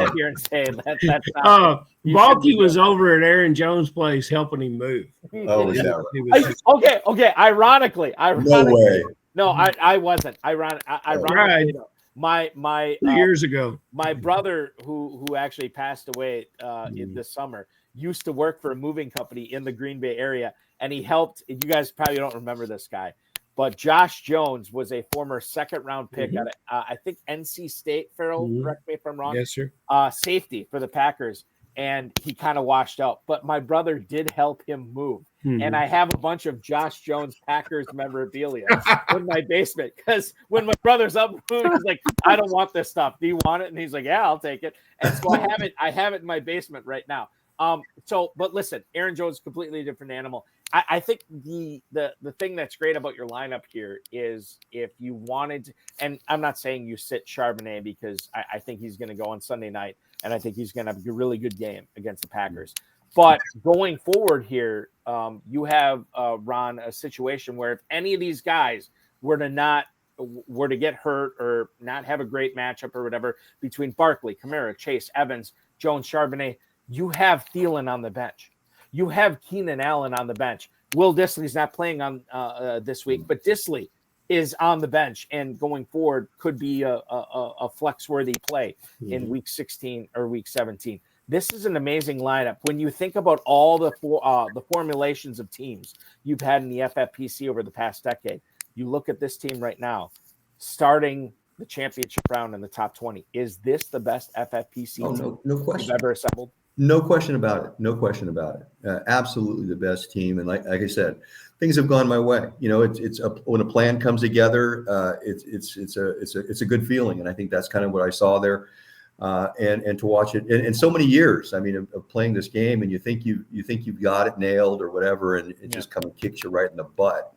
sit here and say that's not. Balky was over at Aaron Jones' place helping him move. Oh, is that right? Okay. Ironically, no way. No, I wasn't. Ironically, my 2 years ago, my brother who actually passed away in this summer used to work for a moving company in the Green Bay area, and he helped. You guys probably don't remember this guy, but Josh Jones was a former second-round pick at I think NC State. Ferrell, correct me if I'm wrong. Yes, sir. Safety for the Packers, and he kind of washed out. But my brother did help him move. And I have a bunch of Josh Jones Packers memorabilia in my basement, because when my brother's up, he's like, I don't want this stuff. Do you want it? And he's like, yeah, I'll take it. And so I have it in my basement right now. But listen, Aaron Jones is a completely different animal. I think the thing that's great about your lineup here is if you wanted to, and I'm not saying you sit Charbonnet because I think he's going to go on Sunday night, and I think he's going to have a really good game against the Packers. But going forward here, you have, Ron, a situation where if any of these guys were to get hurt or not have a great matchup or whatever between Barkley, Kamara, Chase, Evans, Jones, Charbonnet, you have Thielen on the bench. You have Keenan Allen on the bench. Will Dissly's not playing on this week, but Dissly is on the bench and going forward could be a flex-worthy play in week 16 or week 17. This is an amazing lineup. When you think about all the formulations of teams you've had in the FFPC over the past decade, you look at this team right now, starting the championship round in the top 20. Is this the best FFPC team no question. you've ever assembled? No question about it. No question about it. Absolutely the best team. And like I said, things have gone my way. You know, when a plan comes together, it's a good feeling. And I think that's kind of what I saw there. And to watch it in so many years, I mean, of playing this game, and you think you've got it nailed or whatever, and it just comes and kicks you right in the butt.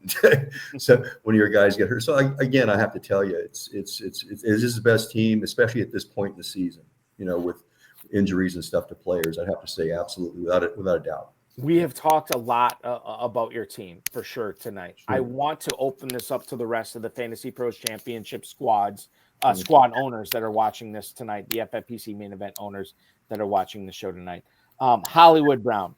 So when your guys get hurt, so again, I have to tell you, it is the best team, especially at this point in the season. You know, with injuries and stuff to players, I'd have to say absolutely without a doubt. We have talked a lot about your team for sure tonight. Sure. I want to open this up to the rest of the Fantasy Pros Championship squad owners that are watching this tonight, the FFPC Main Event owners that are watching the show tonight. Hollywood Brown,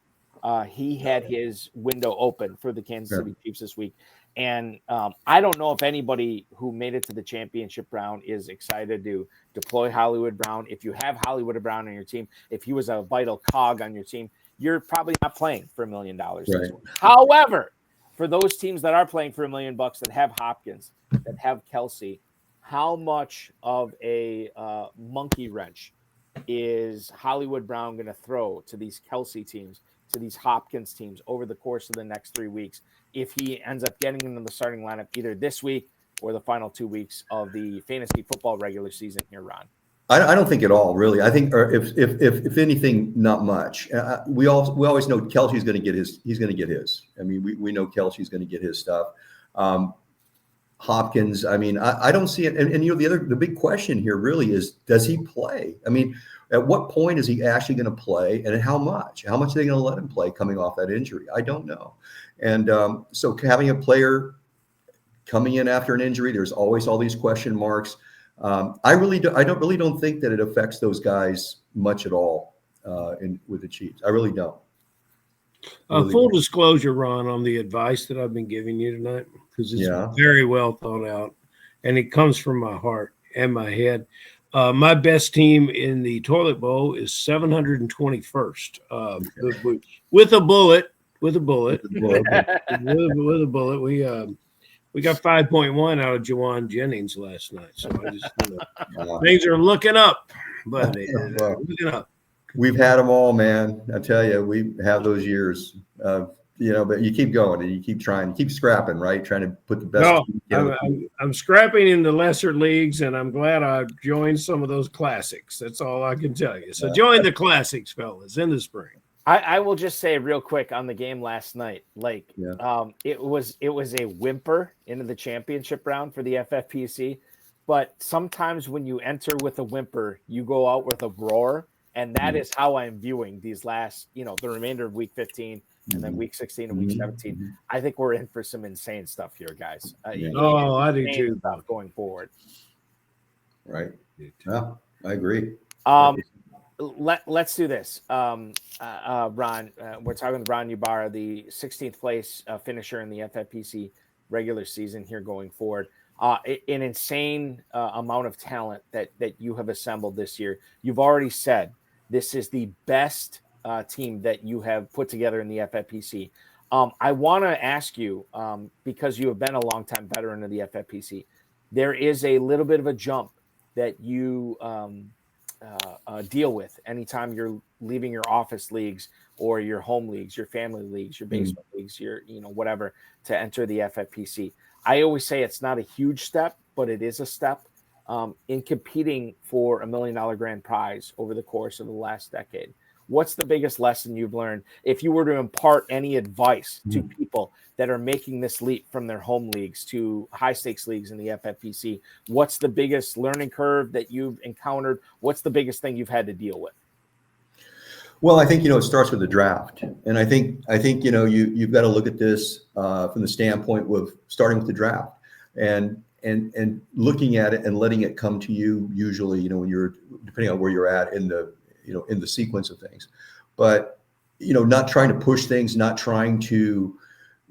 he had his window open for the Kansas City Chiefs this week. And I don't know if anybody who made it to the championship round is excited to deploy Hollywood Brown. If you have Hollywood Brown on your team, if he was a vital cog on your team, you're probably not playing for $1 million. Right. However, for those teams that are playing for $1 million that have Hopkins, that have Kelsey, how much of a monkey wrench is Hollywood Brown going to throw to these Kelsey teams, to these Hopkins teams over the course of the next 3 weeks if he ends up getting into the starting lineup either this week or the final 2 weeks of the fantasy football regular season here, Ron? I don't think at all, really. I think if anything, not much. We always know Kelsey's going to get his. He's going to get his. I mean, we know Kelsey's going to get his stuff. Hopkins, I mean, I don't see it. And you know, the big question here really is, does he play? I mean, at what point is he actually going to play, and how much? How much are they going to let him play coming off that injury? I don't know. And so having a player coming in after an injury, there's always all these question marks. I really don't think that it affects those guys much at all with the Chiefs. I really don't. Full disclosure, Ron, on the advice that I've been giving you tonight, because it's very well thought out, and it comes from my heart and my head. My best team in the toilet bowl is 721st. With a bullet. With a bullet. We got 5.1 out of Jawan Jennings last night. So I just, things are looking up, but looking up. We've had them all, man. I tell you, we have those years. But you keep going and you keep trying, you keep scrapping, right? Trying to put the best. I'm scrapping in the lesser leagues, and I'm glad I joined some of those classics. That's all I can tell you. So join the classics, fellas, in the spring. I will just say real quick on the game last night, it was a whimper into the championship round for the FFPC, but sometimes when you enter with a whimper, you go out with a roar, and that is how I'm viewing these last, the remainder of week 15 and then week 16 and week 17. I think we're in for some insane stuff here, guys. I do too. Stuff going forward. Right. Yeah, I agree. Let's do this. Ron, we're talking with Ron Ybarra, the 16th place finisher in the FFPC regular season here going forward. An insane amount of talent that you have assembled this year. You've already said this is the best team that you have put together in the FFPC. I want to ask you, because you have been a longtime veteran of the FFPC, there is a little bit of a jump that you deal with anytime you're leaving your office leagues or your home leagues, your family leagues, your baseball leagues, your whatever, to enter the FFPC. I always say it's not a huge step, but it is a step in competing for $1 million grand prize over the course of the last decade. What's the biggest lesson you've learned? If you were to impart any advice to people that are making this leap from their home leagues to high stakes leagues in the FFPC, what's the biggest learning curve that you've encountered? What's the biggest thing you've had to deal with? Well, I think, it starts with the draft. And I think, you've got to look at this from the standpoint of starting with the draft and looking at it and letting it come to you usually, when you're, depending on where you're at in the sequence of things, but, not trying to push things, not trying to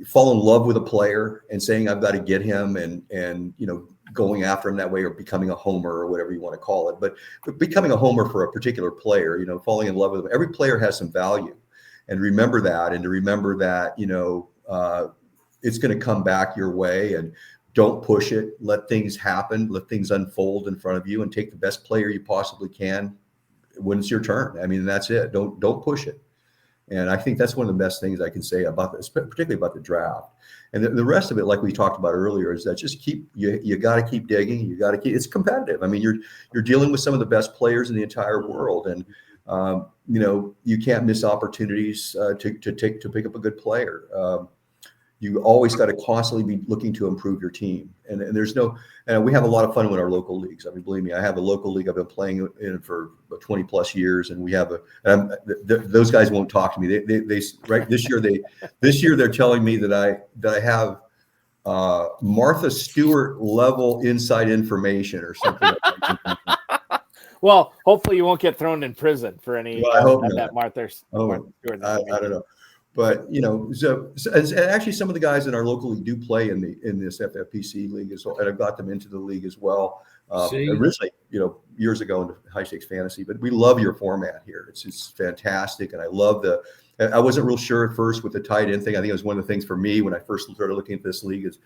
fall in love with a player and saying, I've got to get him and going after him that way, or becoming a homer or whatever you want to call it, but becoming a homer for a particular player, falling in love with him. Every player has some value, and remember that, and to remember that, it's going to come back your way, and don't push it. Let things happen, let things unfold in front of you, and take the best player you possibly can when it's your turn. I mean, that's it. Don't push it. And I think that's one of the best things I can say about this, particularly about the draft. And the rest of it, like we talked about earlier, is that just you got to keep digging. You got to keep. It's competitive. I mean, you're dealing with some of the best players in the entire world, and you can't miss opportunities to pick up a good player. You always got to constantly be looking to improve your team. And there's no, and we have a lot of fun with our local leagues. I mean, believe me, I have a local league I've been playing in for 20 plus years. And we have those guys won't talk to me. They right this year they're telling me that I have Martha Stewart level inside information or something like that. Well, hopefully you won't get thrown in prison for any I hope that Martha Stewart. I don't know. But so and actually, some of the guys in our local league do play in this FFPC league as well, and I've got them into the league as well. Originally, years ago in high stakes fantasy, but we love your format here. It's fantastic, and I love I wasn't real sure at first with the tight end thing. I think it was one of the things for me when I first started looking at this league is,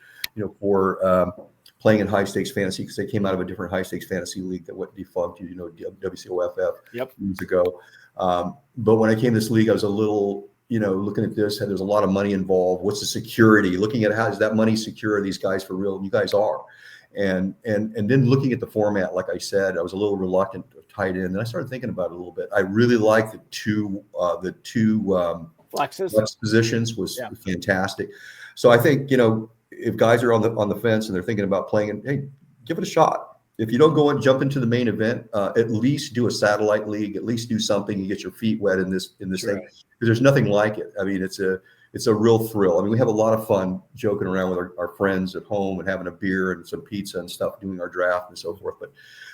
for playing in high stakes fantasy, because they came out of a different high stakes fantasy league that went defunct, WCOFF years ago. But when I came to this league, I was a little, looking at this, and there's a lot of money involved. What's the security? Looking at how does that money secure these guys for real? And you guys are. And then looking at the format, like I said, I was a little reluctant to tight end, and I started thinking about it a little bit. I really like the two flex positions was fantastic. So I think, if guys are on the fence and they're thinking about playing, hey, give it a shot. If you don't go and jump into the main event, at least do a satellite league. At least do something. You get your feet wet in this thing, because there's nothing like it. I mean, it's a real thrill. I mean, we have a lot of fun joking around with our friends at home and having a beer and some pizza and stuff, doing our draft and so forth. But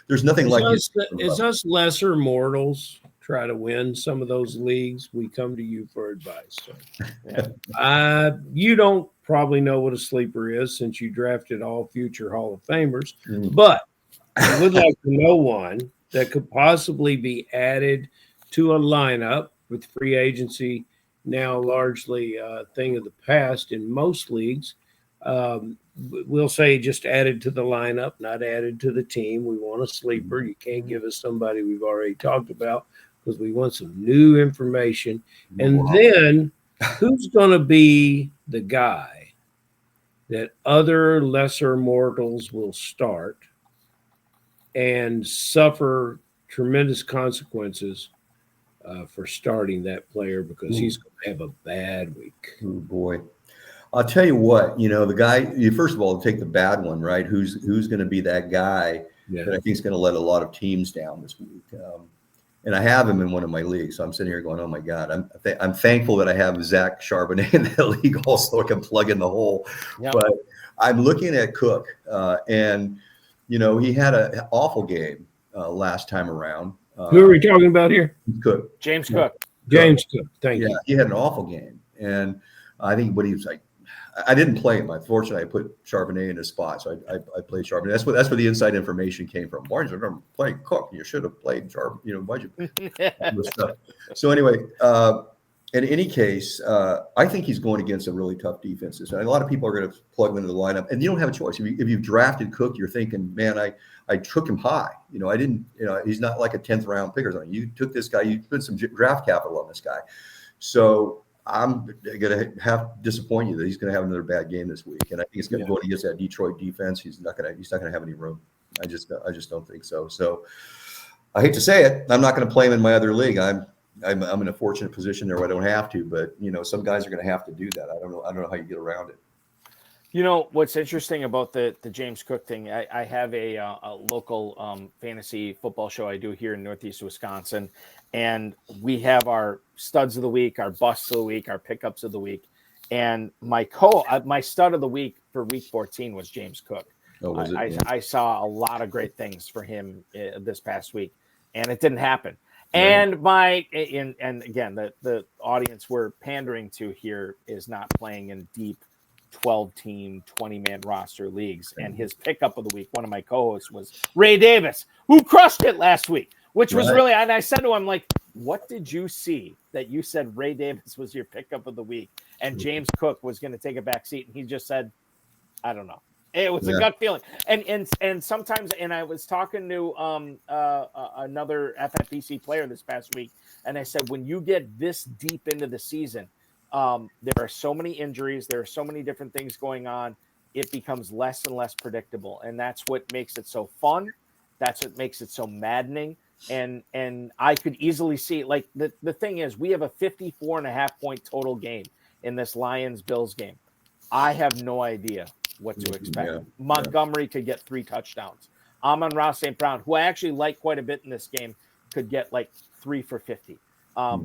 there's nothing like it. Us lesser mortals try to win some of those leagues, we come to you for advice. So, you don't probably know what a sleeper is since you drafted all future Hall of Famers, but I would like to know one that could possibly be added to a lineup with free agency now largely a thing of the past in most leagues. We'll say just added to the lineup, not added to the team. We want a sleeper. You can't give us somebody we've already talked about because we want some new information. And then who's going to be the guy that other lesser mortals will start and suffer tremendous consequences for starting that player because he's going to have a bad week. Oh boy, I'll tell you what. The guy. You first of all take the bad one, right? Who's going to be that guy that I think is going to let a lot of teams down this week? And I have him in one of my leagues, so I'm sitting here going, "Oh my God!" I'm thankful that I have Zach Charbonnet in that league also. I can plug in the hole. Yep. But I'm looking at Cook, and he had an awful game last time around. Who are we talking about here? Cook. James Cook. James Cook. Thank you. Yeah, he had an awful game. And I think what he was like, I didn't play him. Unfortunately, I put Charbonnet in his spot. So I played Charbonnet. That's where the inside information came from. Why did you play Cook? You should have played Charbonnet. Why'd you stuff? So anyway, in any case, I think he's going against some really tough defenses. And a lot of people are going to plug him into the lineup. And you don't have a choice. If you've drafted Cook, you're thinking, man, I took him high. I didn't, he's not like a 10th round pick or something. You took this guy, you put some draft capital on this guy. So I'm going to have to disappoint you that he's going to have another bad game this week. And I think it's going to go against that Detroit defense. He's not going to have any room. I just don't think so. So I hate to say it. I'm not going to play him in my other league. I'm I'm in a fortunate position there where I don't have to, but some guys are going to have to do that. I don't know how you get around it. What's interesting about the James Cook thing, I have a local fantasy football show I do here in Northeast Wisconsin, and we have our studs of the week, our busts of the week, our pickups of the week, and my stud of the week for week 14 was James Cook. Oh, was it? I saw a lot of great things for him this past week, and it didn't happen. Right. And again, the audience we're pandering to here is not playing in deep 12-team, 20-man roster leagues. And his pickup of the week, one of my co-hosts, was Ray Davis, who crushed it last week, which was really, and I said to him, like, what did you see that you said Ray Davis was your pickup of the week and James Cook was going to take a back seat? And he just said, I don't know. It was a gut feeling. And sometimes, and I was talking to another FFPC player this past week, and I said, when you get this deep into the season, there are so many injuries, there are so many different things going on, it becomes less and less predictable. And that's what makes it so fun. That's what makes it so maddening. And I could easily see, like, the thing is, we have a 54.5 point total game in this Lions-Bills game. I have no idea what to expect. Montgomery could get 3 touchdowns. Amon-Ra St. Brown, who I actually like quite a bit in this game, could get like 3 for 50.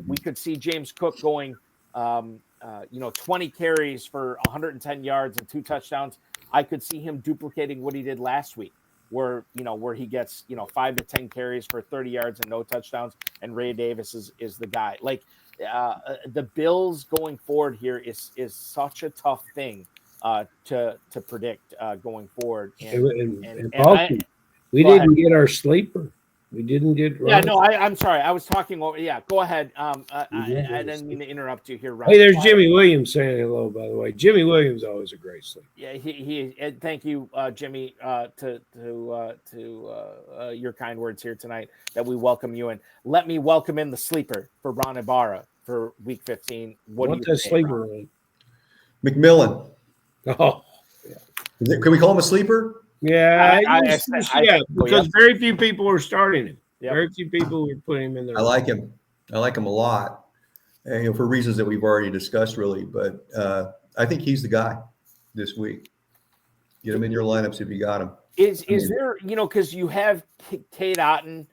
We could see James Cook going 20 carries for 110 yards and 2 touchdowns. I could see him duplicating what he did last week, where he gets 5 to 10 carries for 30 yards and no touchdowns, and Ray Davis is the guy. Like, the Bills going forward here is such a tough thing to predict going forward. We didn't get our sleeper. We didn't get. Yeah, no, I'm sorry. I was talking over. Yeah, go ahead. I didn't mean to interrupt you here, Ron. Hey, there's Jimmy Williams saying hello, by the way. Jimmy Williams always a great sleeper. Yeah, he thank you, Jimmy, to your kind words here tonight, that we welcome you in. Let me welcome in the sleeper for Ron Ybarra for week 15. What's that sleeper on? McMillan. Oh, yeah. Can we call him a sleeper? Yeah, because very few people are starting him. Yep. Very few people are putting him in there. I like him. I like him a lot, and, for reasons that we've already discussed, really. But I think he's the guy this week. Get him in your lineups if you got him. Is there, because you have Cade Otton,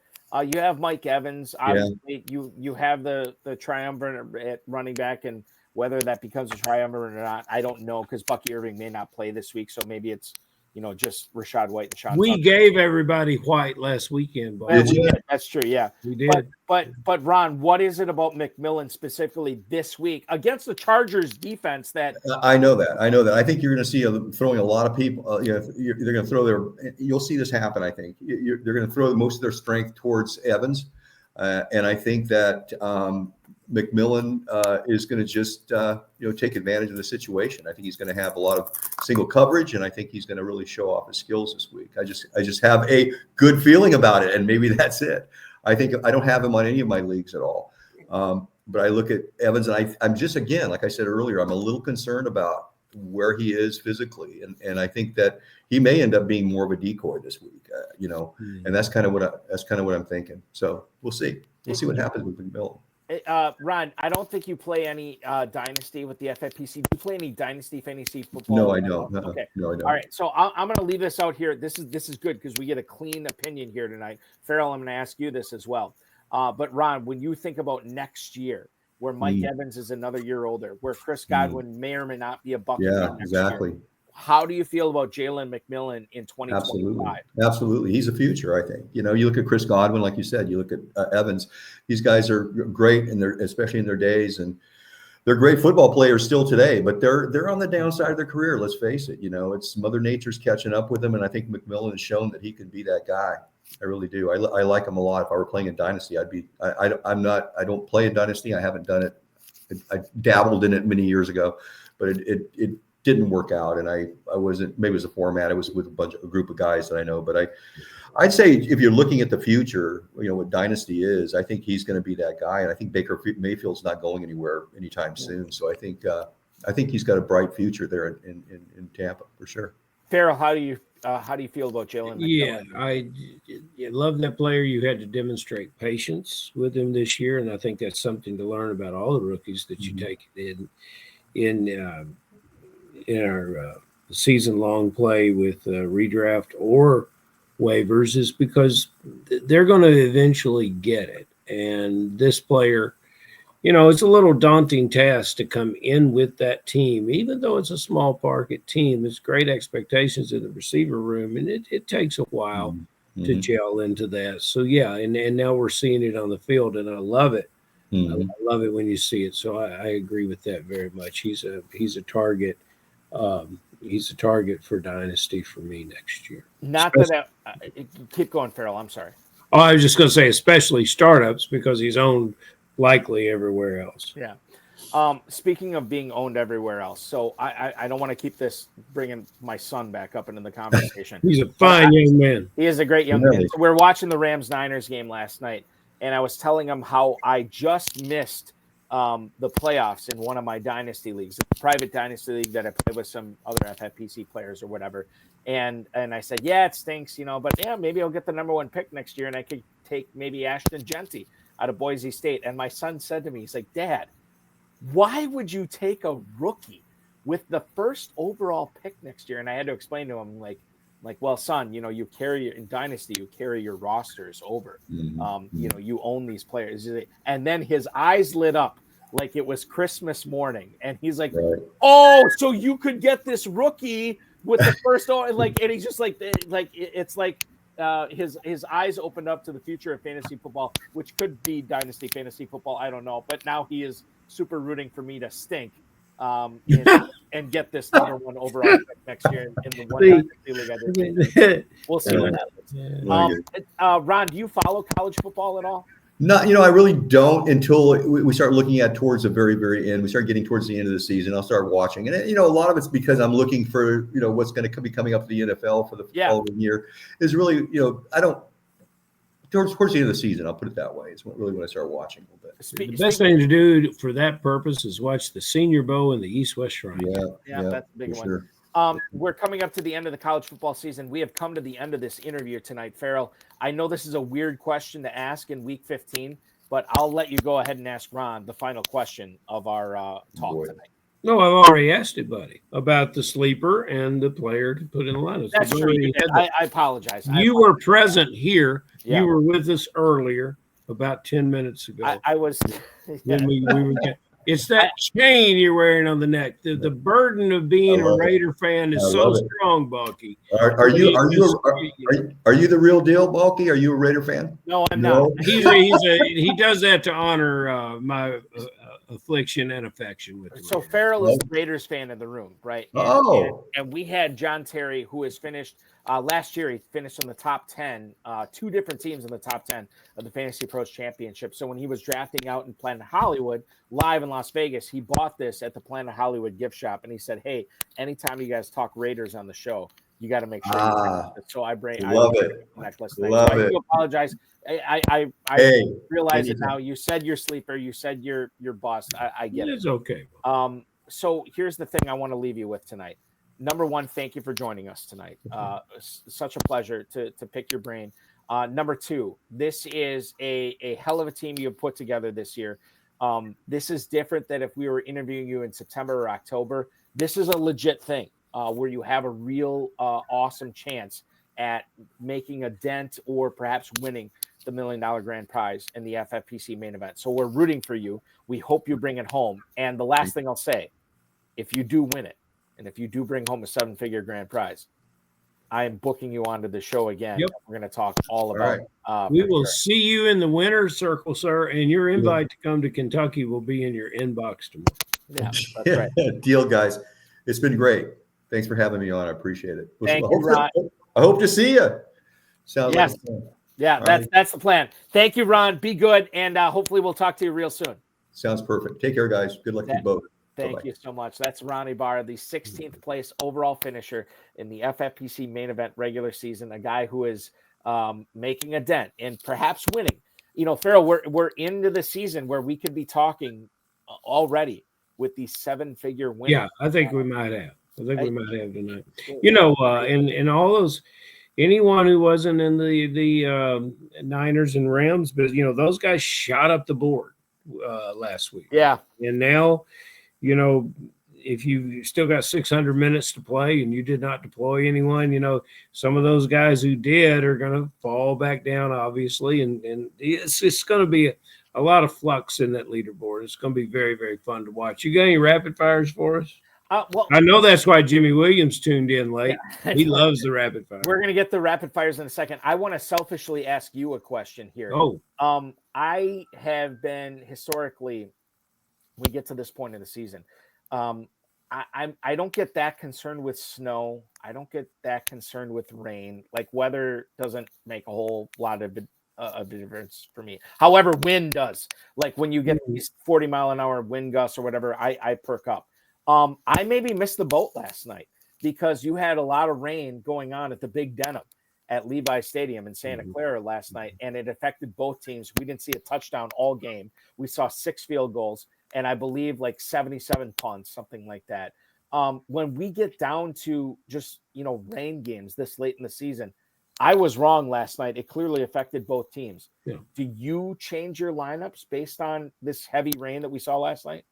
you have Mike Evans, obviously you have the triumvirate at running back, and whether that becomes a triumvirate or not, I don't know, because Bucky Irving may not play this week, so maybe it's just Rashad White and Sean. We gave everybody White last weekend, but that's true. Yeah, we did. But Ron, what is it about McMillan specifically this week against the Chargers defense that? I know that. I think you're going to see throwing a lot of people. They're going to throw you'll see this happen. I think they're going to throw most of their strength towards Evans, and I think that McMillan is going to just take advantage of the situation. I think he's going to have a lot of single coverage, and I think he's going to really show off his skills this week. I just have a good feeling about it, and maybe that's it. I think I don't have him on any of my leagues at all, but I look at Evans, and I'm just, again, like I said earlier, I'm a little concerned about where he is physically, and I think that he may end up being more of a decoy this week. And that's kind of what I'm thinking. So we'll see. We'll see what happens with McMillan. Ron, I don't think you play any Dynasty with the FFPC. Do you play any Dynasty fantasy football? No, I don't. Okay. No, I don't. All right. So I'm going to leave this out here. This is good because we get a clean opinion here tonight. Ferrell, I'm going to ask you this as well. But Ron, when you think about next year, where Mike Evans is another year older, where Chris Godwin may or may not be a Bucket. Yeah, exactly. Year, how do you feel about Jalen McMillan in 2025? Absolutely. He's a future, I think. You look at Chris Godwin, like you said, you look at Evans. These guys are great, and especially in their days, and they're great football players still today, but they're on the downside of their career. Let's face it. It's Mother Nature's catching up with them, and I think McMillan has shown that he can be that guy. I really do. I like him a lot. If I were playing in Dynasty, I don't play in Dynasty. I haven't done it. I dabbled in it many years ago, but it didn't work out, and I wasn't. Maybe it was a format. I was with a group of guys that I know, but I'd say if you're looking at the future, what Dynasty is, I think he's going to be that guy, and I think Baker Mayfield's not going anywhere anytime soon. So I think he's got a bright future there in Tampa for sure. Ferrell, how do you how do you feel about Jalen? Yeah, I love that player. You had to demonstrate patience with him this year, and I think that's something to learn about all the rookies that you take in our season-long play with redraft or waivers, is because they're going to eventually get it. And this player, it's a little daunting task to come in with that team, even though it's a small market team. There's great expectations in the receiver room, and it takes a while to gel into that. So, yeah, and now we're seeing it on the field, and I love it. I love it when you see it. So I agree with that very much. He's a target. He's a target for Dynasty for me next year. Keep going, Ferrell. I'm sorry. Oh, I was just going to say, especially startups, because he's owned likely everywhere else. Yeah. Speaking of being owned everywhere else, so I don't want to keep this bringing my son back up into the conversation. He's a fine young man. He is a great young man. So we were watching the Rams-Niners game last night, and I was telling him how I just missed the playoffs in one of my dynasty leagues, a private dynasty league that I play with some other FFPC players or whatever. And I said, yeah, it stinks, but yeah, maybe I'll get the number 1 pick next year, and I could take maybe Ashton Genty out of Boise State. And my son said to me, he's like, Dad, why would you take a rookie with the first overall pick next year? And I had to explain to him, like, well, son, you carry in dynasty, you carry your rosters over. You own these players. And then his eyes lit up like it was Christmas morning. And he's like, oh, so you could get this rookie with the first, and he's just it's like his eyes opened up to the future of fantasy football, which could be dynasty fantasy football. I don't know. But now he is super rooting for me to stink and get this number 1 overall pick next year in the one dynasty league I did. We'll see what happens. Ron, do you follow college football at all? No, I really don't until we start looking at towards the very, very end. We start getting towards the end of the season. I'll start watching. And, a lot of it's because I'm looking for, what's going to be coming up to the NFL for the following year is really, I don't towards the end of the season. I'll put it that way. It's really when I start watching a little bit. The best thing to do for that purpose is watch the Senior Bowl and the East-West Shrine. Yeah, that's a big one. Sure. We're coming up to the end of the college football season. We have come to the end of this interview tonight, Ferrell. I know this is a weird question to ask in week 15, but I'll let you go ahead and ask Ron the final question of our talk tonight. No, I've already asked it, buddy, about the sleeper and the player to put in the lineup. That's true. I apologize. You were present here. Yeah. You were with us earlier, about 10 minutes ago. I was. When we were. It's that chain you're wearing on the neck. The burden of being a Raider fan is so strong, Balky. Are you the real deal, Balky? Are you a Raider fan? No, I'm not. He does that to honor my affliction and affection with. So Ferrell is the Raiders fan in the room, right? And we had John Terry, who has finished last year. He finished in the top 10, 2 different teams in the top 10 of the FantasyPros Championship. So when he was drafting out in Planet Hollywood, live in Las Vegas, he bought this at the Planet Hollywood gift shop, and he said, "Hey, anytime you guys talk Raiders on the show, you got to make sure." So I love it. I do apologize. I realize it now. You said your sleeper. You said your bust. I get it. It's okay. So here's the thing I want to leave you with tonight. Number 1, thank you for joining us tonight. Such a pleasure to pick your brain. Number 2, this is a hell of a team you have put together this year. This is different than if we were interviewing you in September or October. This is a legit thing where you have a real awesome chance at making a dent or perhaps winning the $1 million grand prize in the FFPC main event. So we're rooting for you. We hope you bring it home. And the last thing I'll say, if you do win it, and if you do bring home a 7-figure grand prize, I am booking you onto the show again. Yep. We're going to talk all about it. We will see you in the winner's circle, sir, and your invite to come to Kentucky will be in your inbox tomorrow. Yeah, that's right. Deal, guys. It's been great. Thanks for having me on. I appreciate it. Thank you, Ron. I hope to see you. Sounds like fun. Yeah, that's the plan. Thank you, Ron. Be good, and hopefully we'll talk to you real soon. Sounds perfect. Take care, guys. Good luck to you both. Thank you so much. That's Ron Ybarra, the 16th place overall finisher in the FFPC main event regular season, a guy who is making a dent and perhaps winning. Ferrell, we're into the season where we could be talking already with these 7-figure winners. Yeah, I think we might have. I think we might have tonight. You know, and all those, anyone who wasn't in the Niners and Rams, but you know, those guys shot up the board last week. Yeah. And now, you know, if you still got 600 minutes to play and you did not deploy anyone, you know, some of those guys who did are going to fall back down, obviously, and it's going to be a lot of flux in that leaderboard. It's going to be very, very fun to watch. You got any rapid fires for us? Well, I know that's why Jimmy Williams tuned in late. Yeah. He loves the rapid fire. We're going to get the rapid fires in a second. I want to selfishly ask you a question here. Oh, I have been historically, we get to this point of the season. I don't get that concerned with snow. I don't get that concerned with rain. Like weather doesn't make a whole lot of a difference for me. However, wind does. Like when you get these 40-mile-an-hour wind gusts or whatever, I perk up. I maybe missed the boat last night because you had a lot of rain going on at the Big Denim at Levi Stadium in Santa Clara last night, and it affected both teams. We didn't see a touchdown all game. We saw 6 field goals and I believe like 77 punts, something like that. When we get down to just, you know, rain games this late in the season, I was wrong last night. It clearly affected both teams. Yeah. Do you change your lineups based on this heavy rain that we saw last night?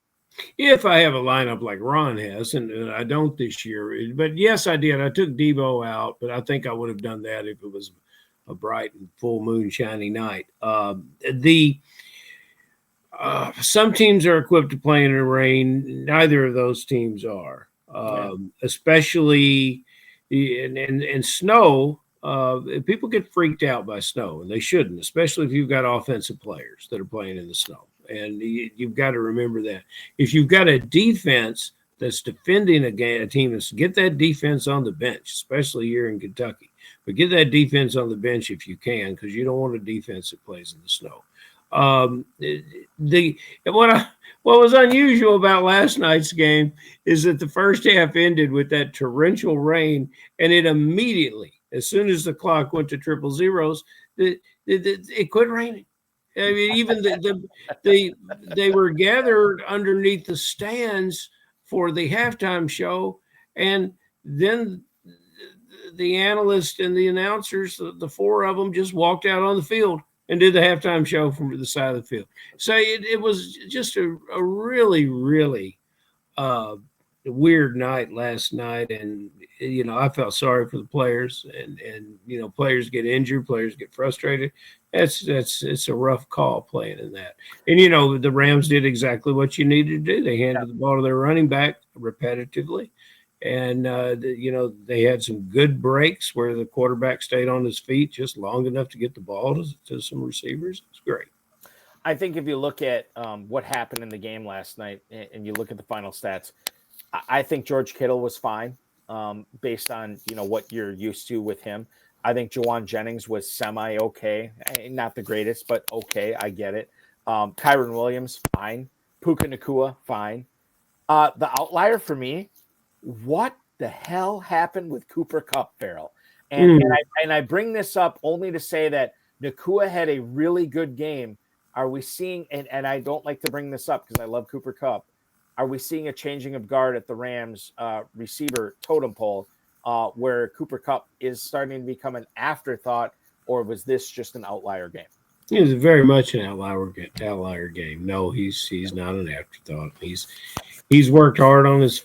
If I have a lineup like Ron has, and I don't this year, but yes, I did. I took Debo out, but I think I would have done that if it was a bright and full moon, shiny night. Some teams are equipped to play in the rain. Neither of those teams are, especially in snow. People get freaked out by snow, and they shouldn't, especially if you've got offensive players that are playing in the snow. And you've got to remember that. If you've got a defense that's defending a team, get that defense on the bench, especially here in Kentucky. But get that defense on the bench if you can, because you don't want a defense that plays in the snow. What was unusual about last night's game is that the first half ended with that torrential rain, and it immediately, as soon as the clock went to triple zeros, it quit raining. I mean, even they were gathered underneath the stands for the halftime show, and then the analysts and the announcers, the 4 of them, just walked out on the field and did the halftime show from the side of the field. So it was just a really, really weird night last night, and you know, I felt sorry for the players, and you know, players get injured, players get frustrated. It's a rough call playing in that. And you know, the Rams did exactly what you needed to do. They handed the ball to their running back repetitively, and you know, they had some good breaks where the quarterback stayed on his feet just long enough to get the ball to some receivers. It's great. I think if you look at what happened in the game last night and you look at the final stats, I think George Kittle was fine based on, you know, what you're used to with him. I think Jawan Jennings was semi-okay. Not the greatest, but okay. I get it. Kyron Williams, fine. Puka Nacua, fine. The outlier for me, what the hell happened with Cooper Kupp, Ferrell? And I bring this up only to say that Nacua had a really good game. Are we seeing, and I don't like to bring this up because I love Cooper Kupp, are we seeing a changing of guard at the Rams receiver totem pole where Cooper Kupp is starting to become an afterthought, or was this just an outlier game? It was very much an outlier game. No, he's not an afterthought. He's worked hard on his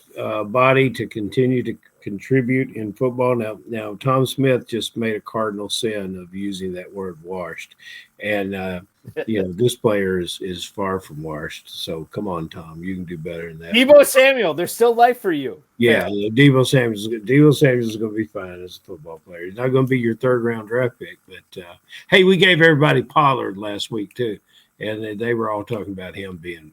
body to continue to contribute in football. Now Tom Smith just made a cardinal sin of using that word washed, and you know, this player is far from washed. So come on, Tom, you can do better than that. Debo Samuel, there's still life for you. Yeah, Debo Samuel is going to be fine as a football player. He's not going to be your 3rd round draft pick, but hey, we gave everybody Pollard last week too, and they were all talking about him being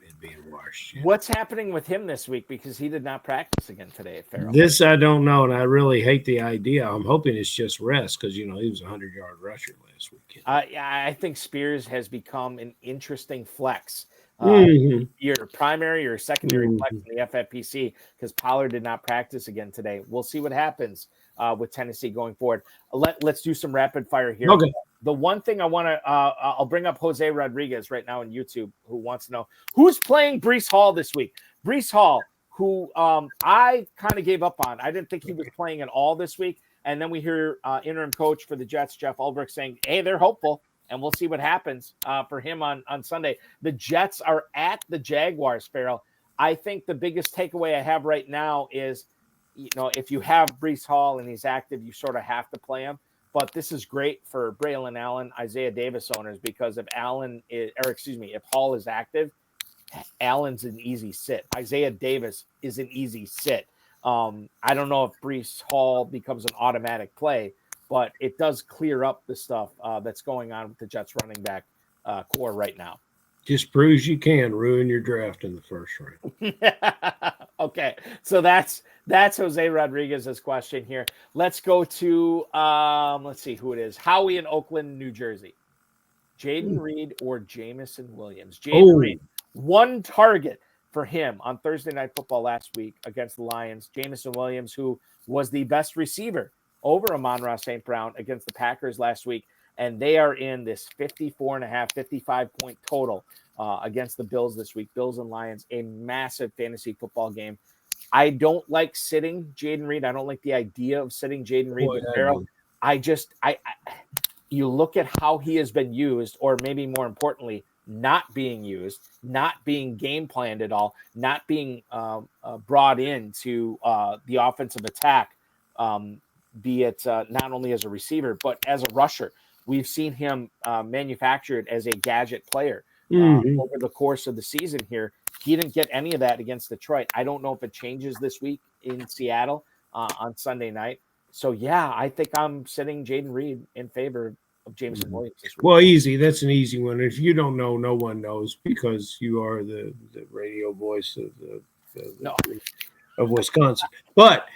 washed. What's happening with him this week, because he did not practice again today at Ferrell? This I don't know, and I really hate the idea. I'm hoping it's just rest, because you know, he was a 100-yard rusher last weekend. I think Spears has become an interesting flex. Your primary or secondary flex in the FFPC, because Pollard did not practice again today. We'll see what happens with Tennessee going forward. Let's do some rapid fire here. Okay. The one thing I want to, I'll bring up Jose Rodriguez right now on YouTube, who wants to know who's playing Breece Hall this week. Breece Hall, who I kind of gave up on. I didn't think he was playing at all this week. And then we hear interim coach for the Jets, Jeff Ulbrich, saying, hey, they're hopeful, and we'll see what happens for him on Sunday. The Jets are at the Jaguars, Ferrell. I think the biggest takeaway I have right now is, if you have Breece Hall and he's active, you sort of have to play him. But this is great for Braylon Allen, Isaiah Davis owners, because if Hall is active, Allen's an easy sit. Isaiah Davis is an easy sit. I don't know if Breece Hall becomes an automatic play, but it does clear up the stuff that's going on with the Jets running back core right now. Just proves you can ruin your draft in the first round. Okay, so that's Jose Rodriguez's question here. Let's go to let's see who it is. Howie in Oakland, New Jersey. Jaden Reed or Jamison Williams? Jaden Reed, one target for him on Thursday Night Football last week against the Lions. Jamison Williams, who was the best receiver over Amon-Ra St. Brown against the Packers last week. And they are in this 54.5, 55-point total against the Bills this week. Bills and Lions, a massive fantasy football game. I don't like sitting Jaden Reed. I don't like the idea of sitting Jaden Reed with Ferrell. You look at how he has been used, or maybe more importantly, not being used, not being game planned at all, not being brought into the offensive attack, be it not only as a receiver, but as a rusher. We've seen him manufactured as a gadget player over the course of the season here. He didn't get any of that against Detroit. I don't know if it changes this week in Seattle on Sunday night. So, yeah, I think I'm sitting Jaden Reed in favor of Jamison Williams this week. Well, easy. That's an easy one. If you don't know, no one knows, because you are the radio voice of Wisconsin. But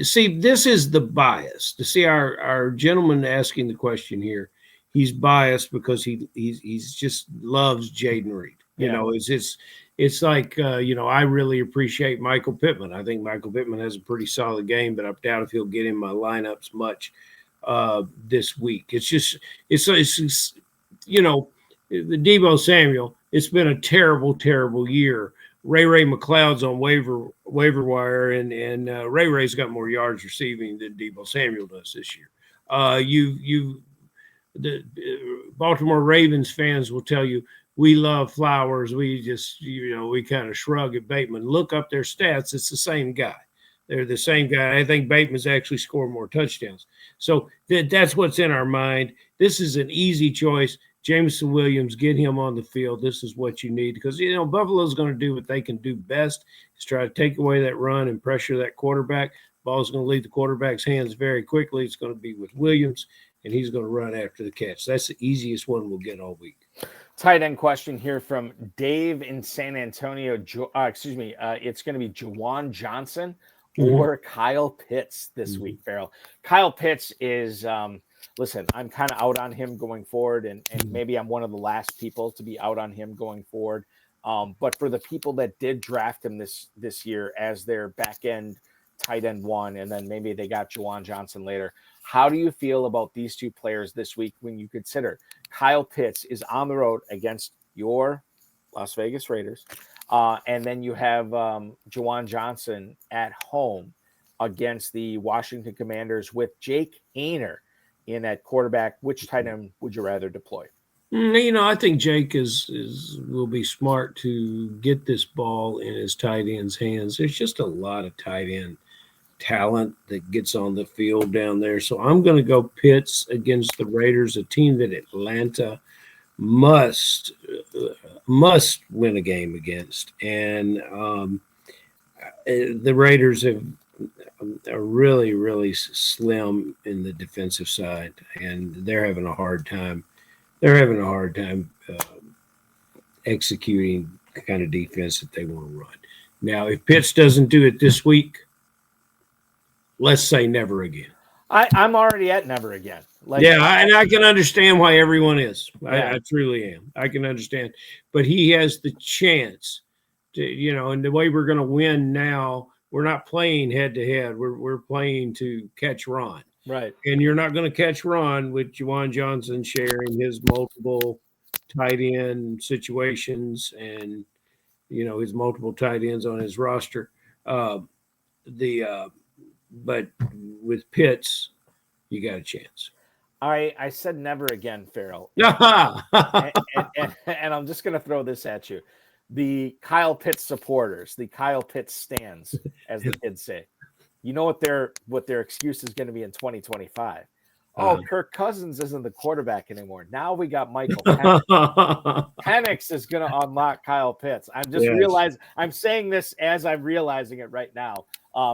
see, this is the bias. To see our gentleman asking the question here, he's biased because he's just loves Jaden Reed. You know, it's like I really appreciate Michael Pittman. I think Michael Pittman has a pretty solid game, but I doubt if he'll get in my lineups much this week. It's the Deebo Samuel. It's been a terrible year. Ray McLeod's on waiver wire, and Ray's got more yards receiving than Deebo Samuel does this year. The Baltimore Ravens fans will tell you, we love Flowers. We just, we kind of shrug at Bateman. Look up their stats. It's the same guy. They're the same guy. I think Bateman's actually scored more touchdowns. So that's what's in our mind. This is an easy choice. Jamison Williams, get him on the field. This is what you need, because, Buffalo's going to do what they can do best, is try to take away that run and pressure that quarterback. Ball's going to leave the quarterback's hands very quickly. It's going to be with Williams, and he's going to run after the catch. That's the easiest one we'll get all week. Tight end question here from Dave in San Antonio. It's going to be Juwan Johnson or Kyle Pitts this week, Ferrell. Kyle Pitts is listen, I'm kind of out on him going forward, and maybe I'm one of the last people to be out on him going forward. But for the people that did draft him this year as their back end tight end one, and then maybe they got Juwan Johnson later, how do you feel about these two players this week when you consider Kyle Pitts is on the road against your Las Vegas Raiders, and then you have Juwan Johnson at home against the Washington Commanders with Jake Haener in at quarterback? Which tight end would you rather deploy? I think Jake will be smart to get this ball in his tight end's hands. There's just a lot of tight end talent that gets on the field down there. So I'm going to go Pitts against the Raiders, a team that Atlanta must win a game against. And the Raiders are really, really slim in the defensive side, and they're having a hard time. Executing the kind of defense that they want to run. Now, if Pitts doesn't do it this week, let's say never again. I'm already at never again. And I can understand why everyone is. I truly am. I can understand. But he has the chance to, and the way we're going to win now, we're not playing head-to-head. We're playing to catch Ron. Right. And you're not going to catch Ron with Juwan Johnson sharing his multiple tight end situations. And his multiple tight ends on his roster. But with Pitts, you got a chance. I said never again, Ferrell. And I'm just going to throw this at you. The Kyle Pitts supporters, the Kyle Pitts stands, as the kids say. You know what their excuse is going to be in 2025? Oh, Kirk Cousins isn't the quarterback anymore. Now we got Michael Penix. Penix is going to unlock Kyle Pitts. I'm just realizing – I'm saying this as I'm realizing it right now.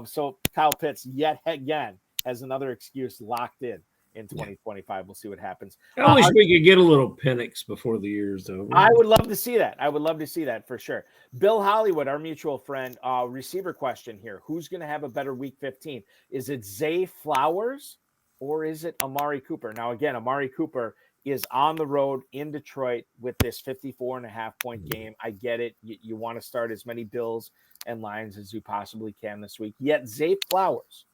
So Kyle Pitts yet again has another excuse locked in 2025. We'll see what happens. I wish we could get a little Penix before the year's over. I would love to see that. I would love to see that for sure. Bill Hollywood, our mutual friend, receiver question here. Who's going to have a better week 15? Is it Zay Flowers or is it Amari Cooper? Now, again, Amari Cooper is on the road in Detroit with this 54.5-point game. I get it. You want to start as many Bills and Lions as you possibly can this week. Yet Zay Flowers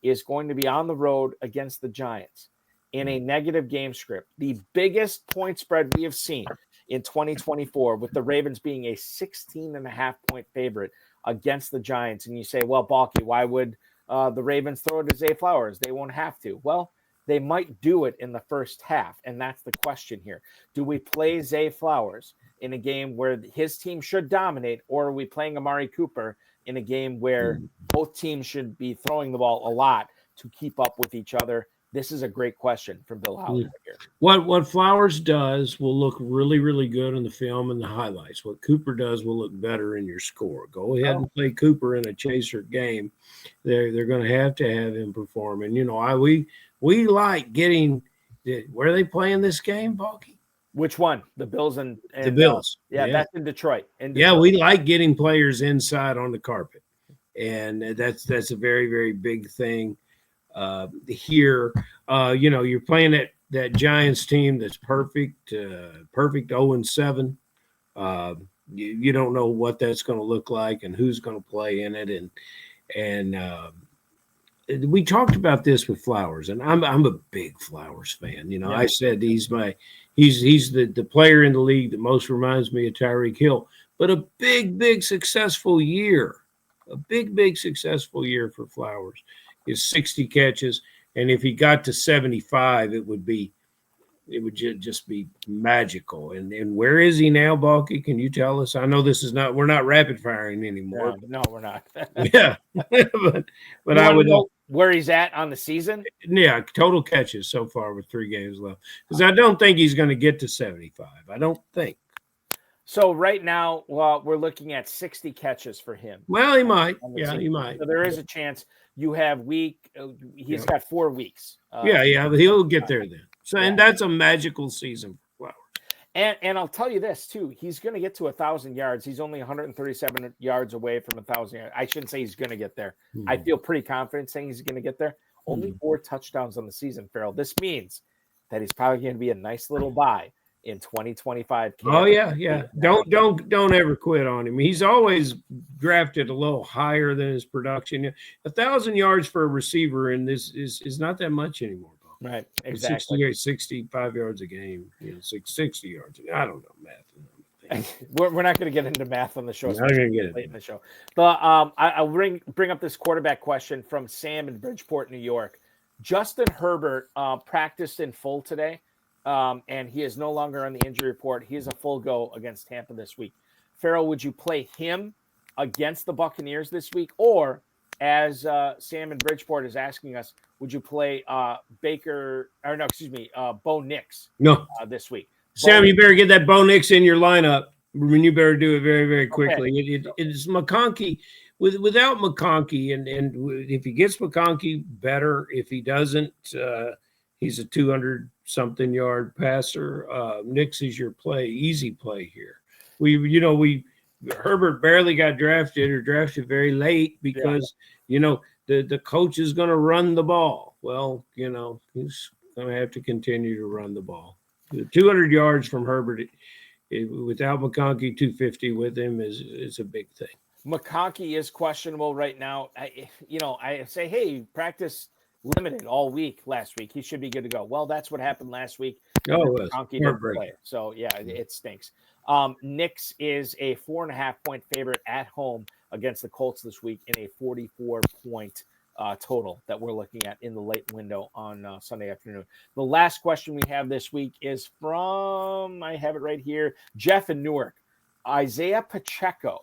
is going to be on the road against the Giants in a negative game script. The biggest point spread we have seen in 2024, with the Ravens being a 16.5-point favorite against the Giants. And you say, well, Balky, why would the Ravens throw it to Zay Flowers? They won't have to. Well, they might do it in the first half. And that's the question here. Do we play Zay Flowers in a game where his team should dominate, or are we playing Amari Cooper in a game where both teams should be throwing the ball a lot to keep up with each other? This is a great question from Bill Hollywood here. What Flowers does will look really, really good in the film and the highlights. What Cooper does will look better in your score. Go ahead and play Cooper in a chaser game. They're going to have him perform. And, we like getting – where are they playing this game, Balky? Which one? The Bills and the Bills. That's in Detroit. Yeah, we like getting players inside on the carpet. And that's a very, very big thing. Here, you're playing that Giants team that's perfect 0-7. You don't know what that's going to look like and who's going to play in it, and we talked about this with Flowers, and I'm a big Flowers fan. I said he's the player in the league that most reminds me of Tyreek Hill, but a big successful year for Flowers is 60 catches, and if he got to 75, it would just be magical. And where is he now, Balky? Can you tell us? I know we're not rapid firing anymore. No, we're not. Yeah, but I would know where he's at on the season. Yeah, total catches so far with 3 games left, because I don't think he's going to get to 75. I don't think. So right now, we're looking at 60 catches for him. Well, he might. Yeah, he might. So there is a chance. You have he's got 4 weeks. He'll get there then. So, and that's a magical season for Flowers. And I'll tell you this too. He's going to get to 1,000 yards. He's only 137 yards away from 1,000 yards. I shouldn't say he's going to get there. I feel pretty confident saying he's going to get there. Only 4 touchdowns on the season, Ferrell. This means that he's probably going to be a nice little buy in 2025. Oh yeah. Don't ever quit on him. He's always drafted a little higher than his production. 1,000 yards for a receiver in this is not that much anymore. Right, exactly. 65 yards a game, 60 yards. I don't know math. We're not going to get into math on the show. Not going to get it late in the show. But I'll bring up this quarterback question from Sam in Bridgeport, New York. Justin Herbert practiced in full today. And he is no longer on the injury report. He is a full go against Tampa this week. Ferrell, would you play him against the Buccaneers this week? Or, as Sam in Bridgeport is asking us, would you play Bo Nix this week? Sam, you better get that Bo Nix in your lineup. You better do it very, very quickly. Okay. It's McConkey. Without McConkey, and if he gets McConkey, better. If he doesn't, he's a 200-something yard passer. Nix is your easy play here. Herbert barely got drafted very late because the coach is going to run the ball. Well, he's going to have to continue to run the ball. 200 yards from Herbert without McConkey, 250 with him is a big thing. McConkey is questionable right now. I say, hey, practice limited all week last week. He should be good to go. Well, that's what happened last week. Donkey didn't play. So yeah, it stinks. Knicks is a 4.5-point favorite at home against the Colts this week in a 44-point total that we're looking at in the late window on Sunday afternoon. The last question we have this week is from, I have it right here, Jeff in Newark. Isaiah Pacheco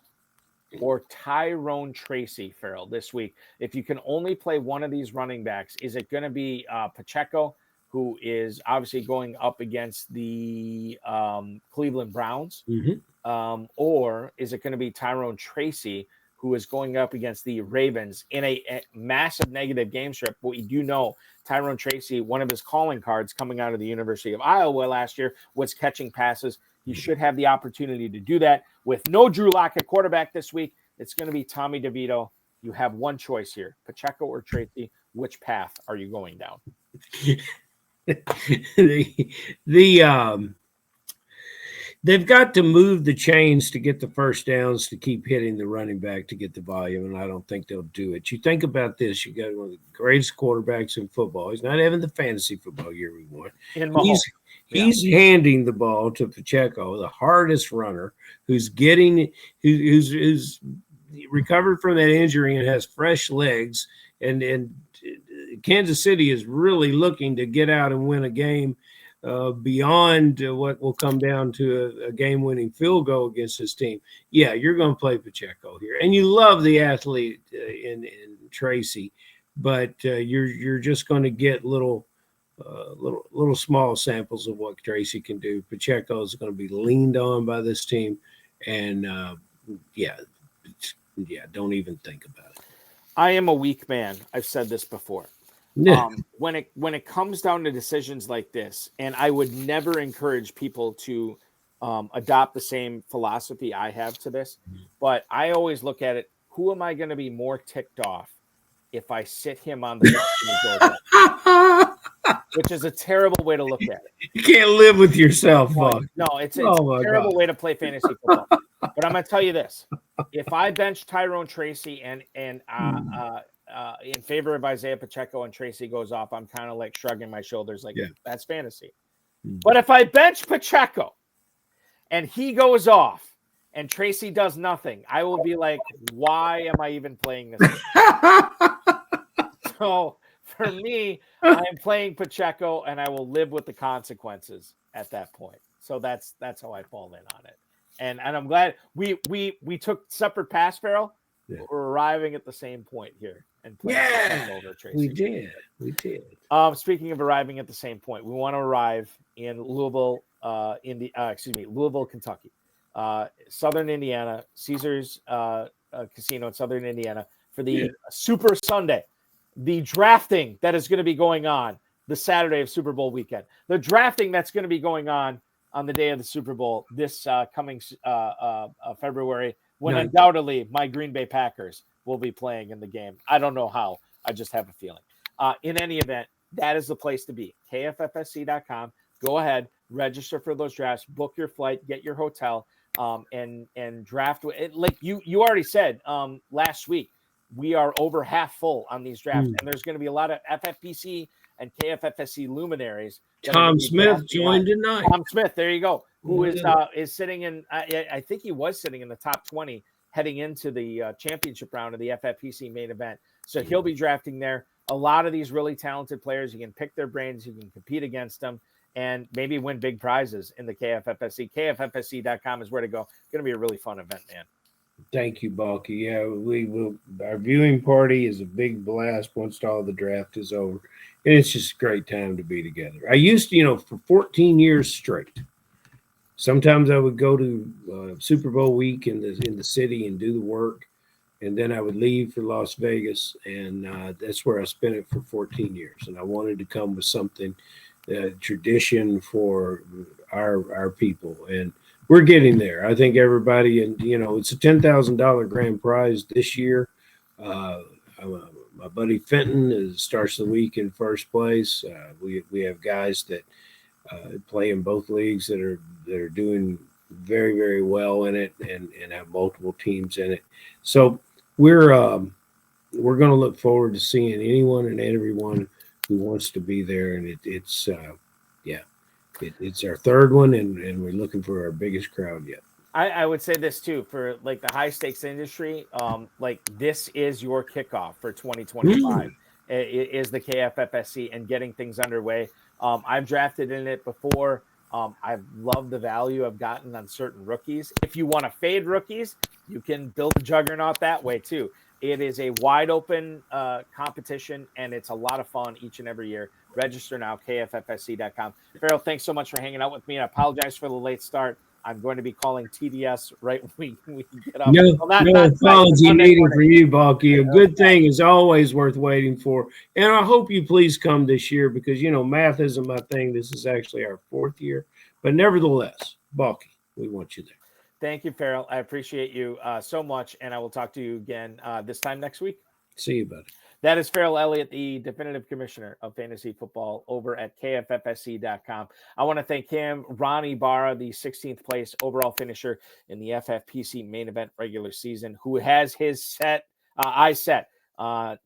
or Tyrone Tracy, Ferrell, this week. If you can only play one of these running backs, is it going to be Pacheco, who is obviously going up against the Cleveland Browns, or is it going to be Tyrone Tracy, who is going up against the Ravens in a massive negative game script? What you do know, Tyrone Tracy, one of his calling cards coming out of the University of Iowa last year was catching passes. He should have the opportunity to do that. With no Drew Lock at quarterback this week, it's going to be Tommy DeVito. You have one choice here, Pacheco or Tracy. Which path are you going down? They've got to move the chains to get the first downs to keep hitting the running back to get the volume, and I don't think they'll do it. You think about this. You got one of the greatest quarterbacks in football. He's not having the fantasy football year we want. He's handing the ball to Pacheco, the hardest runner, who's recovered from that injury and has fresh legs, and Kansas City is really looking to get out and win a game beyond what will come down to a game-winning field goal against this team. Yeah, you're going to play Pacheco here, and you love the athlete in Tracy, but you're just going to get little small samples of what Tracy can do. Pacheco is going to be leaned on by this team, and don't even think about it. I am a weak man. I've said this before. When it comes down to decisions like this, and I would never encourage people to adopt the same philosophy I have to this, but I always look at it, who am I going to be more ticked off if I sit him on the bench, which is a terrible way to look at it. You can't live with yourself, Buck. No, it's a terrible way to play fantasy football. But I'm going to tell you this. If I bench Tyrone Tracy and in favor of Isaiah Pacheco and Tracy goes off, I'm kind of like shrugging my shoulders like, that's fantasy. But if I bench Pacheco and he goes off and Tracy does nothing, I will be like, why am I even playing this? So for me, I'm playing Pacheco and I will live with the consequences at that point. So that's how I fall in on it. And I'm glad we took separate pass, Ferrell. Yeah. We're arriving at the same point here. And over Tracy. We did. Speaking of arriving at the same point, we want to arrive in Louisville, Louisville, Kentucky, Southern Indiana, Caesars Casino in Southern Indiana for the Super Sunday, the drafting that is going to be going on the Saturday of Super Bowl weekend, the drafting that's going to be going on the day of the Super Bowl this coming February, when undoubtedly my Green Bay Packers will be playing in the game. I don't know how. I just have a feeling. In any event, that is the place to be. KFFSC.com. Go ahead, register for those drafts, book your flight, get your hotel, and draft. Like you already said last week, we are over half full on these drafts, and there's going to be a lot of FFPC and KFFSC luminaries. Tom Smith joined tonight. Tom Smith, there you go. Who is sitting in? I think he was sitting in the top 20 heading into the championship round of the FFPC main event. So he'll be drafting there. A lot of these really talented players, you can pick their brains, you can compete against them, and maybe win big prizes in the KFFSC. KFFSC.com is where to go. It's going to be a really fun event, man. Thank you, Balky. Yeah, we will. Our viewing party is a big blast once all the draft is over. And it's just a great time to be together. I used to, for 14 years straight, sometimes I would go to Super Bowl week in the city and do the work, and then I would leave for Las Vegas, and that's where I spent it for 14 years. And I wanted to come with something, tradition for our people, and we're getting there. I think everybody, and it's a $10,000 grand prize this year. My buddy Fenton starts the week in first place. We have guys that play in both leagues that are doing very, very well in it, and have multiple teams in it. So we're we're going to look forward to seeing anyone and everyone who wants to be there. And it's our third one, and we're looking for our biggest crowd yet. I would say this too, for like the high stakes industry, like this is your kickoff for 2025. It is the KFFSC and getting things underway. I've drafted in it before. I've loved the value I've gotten on certain rookies. If you want to fade rookies, you can build a juggernaut that way too. It is a wide open competition, and it's a lot of fun each and every year. Register now, kffsc.com. Ferrell, thanks so much for hanging out with me. I apologize for the late start. I'm going to be calling TDS right when we get up. No apology needed for you, Balky. A good Okay. thing is always worth waiting for. And I hope you please come this year because, math isn't my thing. This is actually our 4th year. But nevertheless, Balky, we want you there. Thank you, Ferrell. I appreciate you so much, and I will talk to you again this time next week. See you, buddy. That is Ferrell Elliott, the definitive commissioner of fantasy football over at KFFSC.com. I want to thank him, Ron Ybarra, the 16th place overall finisher in the FFPC main event regular season, who has his not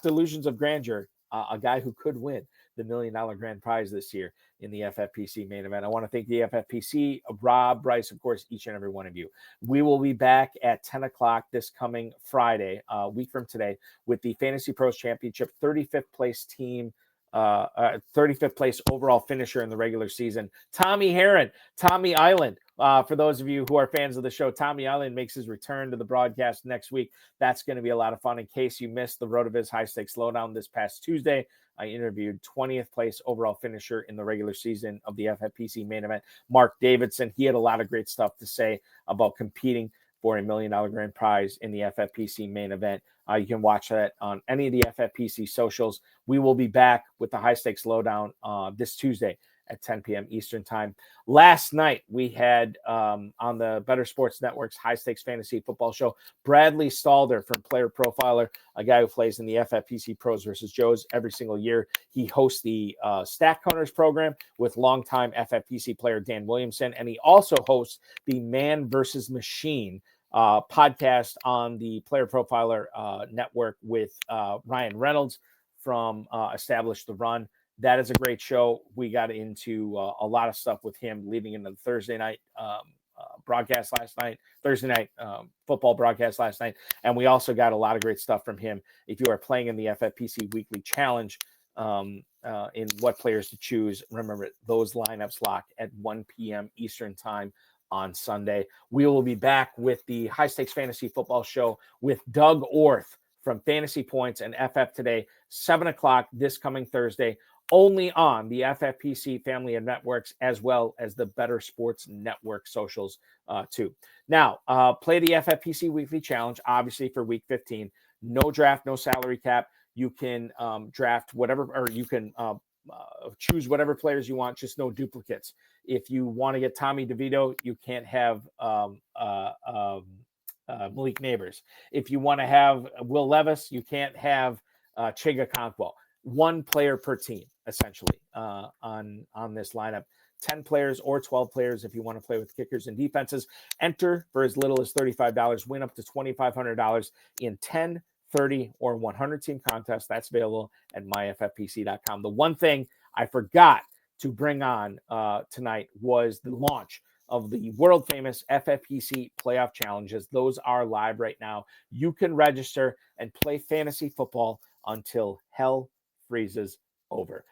delusions of grandeur, a guy who could win the $1 million grand prize this year in the FFPC main event. I want to thank the FFPC, Rob, Bryce, of course, each and every one of you. We will be back at 10 o'clock this coming Friday, a week from today, with the FantasyPros Championship 35th place team, 35th place overall finisher in the regular season, Tommy Island. For those of you who are fans of the show, Tommy Island makes his return to the broadcast next week. That's going to be a lot of fun. In case you missed the RotoViz High Stakes Lowdown this past Tuesday, I interviewed 20th place overall finisher in the regular season of the FFPC main event, Mark Davidson. He had a lot of great stuff to say about competing for $1 million grand prize in the FFPC main event. You can watch that on any of the FFPC socials. We will be back with the High Stakes Lowdown this Tuesday at 10 p.m. Eastern time. Last night, we had on the Better Sports Network's High Stakes Fantasy Football Show, Bradley Stalder from Player Profiler, a guy who plays in the FFPC Pros versus Joes every single year. He hosts the Stat Counters program with longtime FFPC player Dan Williamson, and he also hosts the Man versus Machine podcast on the Player Profiler network with Ryan Reynolds from Establish the Run. That is a great show. We got into a lot of stuff with him leading into the Thursday night broadcast last night, Thursday night football broadcast last night. And we also got a lot of great stuff from him. If you are playing in the FFPC Weekly Challenge in what players to choose, remember those lineups lock at 1 p.m. Eastern time on Sunday. We will be back with the High Stakes Fantasy Football Show with Doug Orth from Fantasy Points and FF Today, 7 o'clock this coming Thursday, only on the FFPC family of networks, as well as the Better Sports Network socials too. Now, play the FFPC Weekly Challenge, obviously for week 15. No draft, no salary cap. You can draft whatever, or you can choose whatever players you want, just no duplicates. If you want to get Tommy DeVito, you can't have Malik Neighbors. If you want to have Will Levis, you can't have Chiga Conquo. One player per team, essentially, on this lineup. 10 players or 12 players if you want to play with kickers and defenses. Enter for as little as $35. Win up to $2,500 in 10, 30, or 100 team contests. That's available at myffpc.com. The one thing I forgot to bring on tonight was the launch of the world famous FFPC playoff challenges. Those are live right now. You can register and play fantasy football until hell freezes over.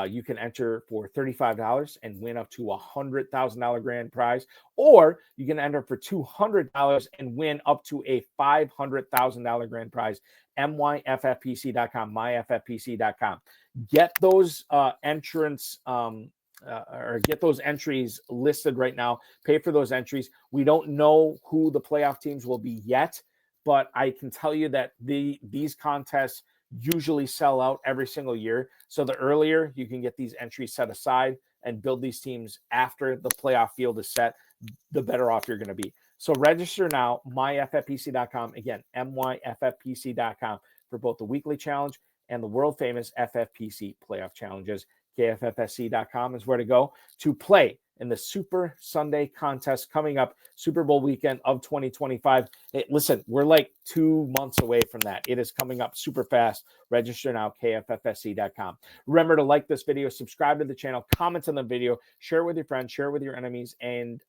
You can enter for $35 and win up to a $100,000 grand prize, or you can enter for $200 and win up to a $500,000 grand prize. myffpc.com, myffpc.com. Get those entrants or get those entries listed right now. Pay for those entries. We don't know who the playoff teams will be yet, but I can tell you that these contests usually sell out every single year. So the earlier you can get these entries set aside and build these teams after the playoff field is set, the better off you're going to be. So register now, myffpc.com. Again, myffpc.com for both the weekly challenge and the world famous FFPC playoff challenges. KFFSC.com is where to go to play in the Super Sunday contest coming up, Super Bowl weekend of 2025. Hey, listen, we're like 2 months away from that. It is coming up super fast. Register now, kffsc.com. Remember to like this video, subscribe to the channel, comment on the video, share it with your friends, share it with your enemies, and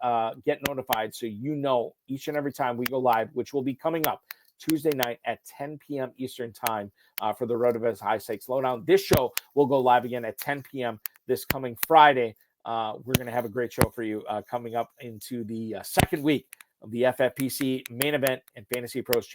get notified so you know each and every time we go live, which will be coming up Tuesday night at 10 p.m. Eastern time for the RotoViz High Stakes Lowdown. This show will go live again at 10 p.m. this coming Friday. We're going to have a great show for you coming up into the second week of the FFPC Main Event and FantasyPros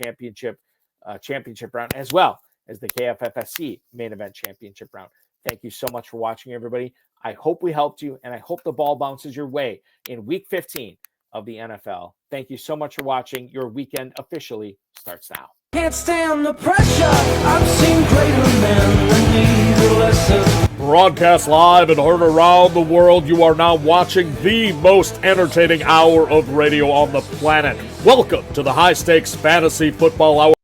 Championship round, as well as the KFFSC Main Event Championship round. Thank you so much for watching, everybody. I hope we helped you, and I hope the ball bounces your way in Week 15 of the NFL. Thank you so much for watching. Your weekend officially starts now. Can't stand the pressure. I've seen greater men than me, the lesser. Broadcast live and heard around the world, you are now watching the most entertaining hour of radio on the planet. Welcome to the High Stakes Fantasy Football Hour.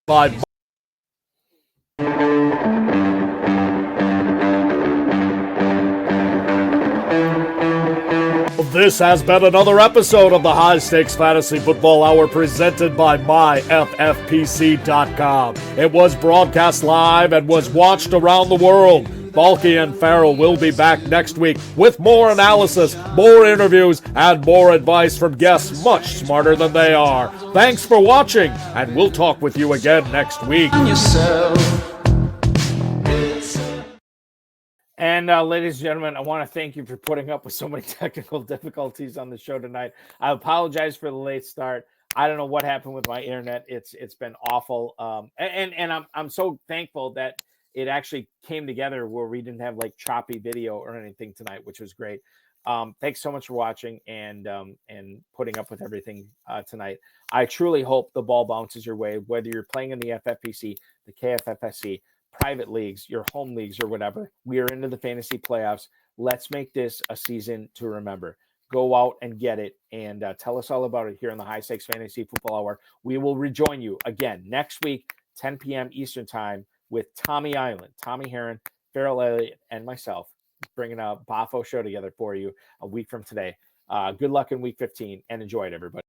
By This has been another episode of the High Stakes Fantasy Football Hour presented by myffpc.com. It was broadcast live and was watched around the world. Balky and Ferrell will be back next week with more analysis, more interviews, and more advice from guests much smarter than they are. Thanks for watching, and we'll talk with you again next week. And ladies and gentlemen, I want to thank you for putting up with so many technical difficulties on the show tonight. I apologize for the late start. I don't know what happened with my internet. It's been awful. And I'm so thankful that it actually came together where we didn't have like choppy video or anything tonight, which was great. Thanks so much for watching and putting up with everything tonight. I truly hope the ball bounces your way, whether you're playing in the FFPC, the KFFSC, private leagues, your home leagues, or whatever. We are into the fantasy playoffs. Let's make this a season to remember. Go out and get it, and tell us all about it here on the High Stakes Fantasy Football Hour. We will rejoin you again next week, 10 p.m. Eastern Time, with Tommy Island, Tommy Heron, Ferrell Elliott, and myself, bringing a Bafo show together for you a week from today. Good luck in Week 15, and enjoy it, everybody.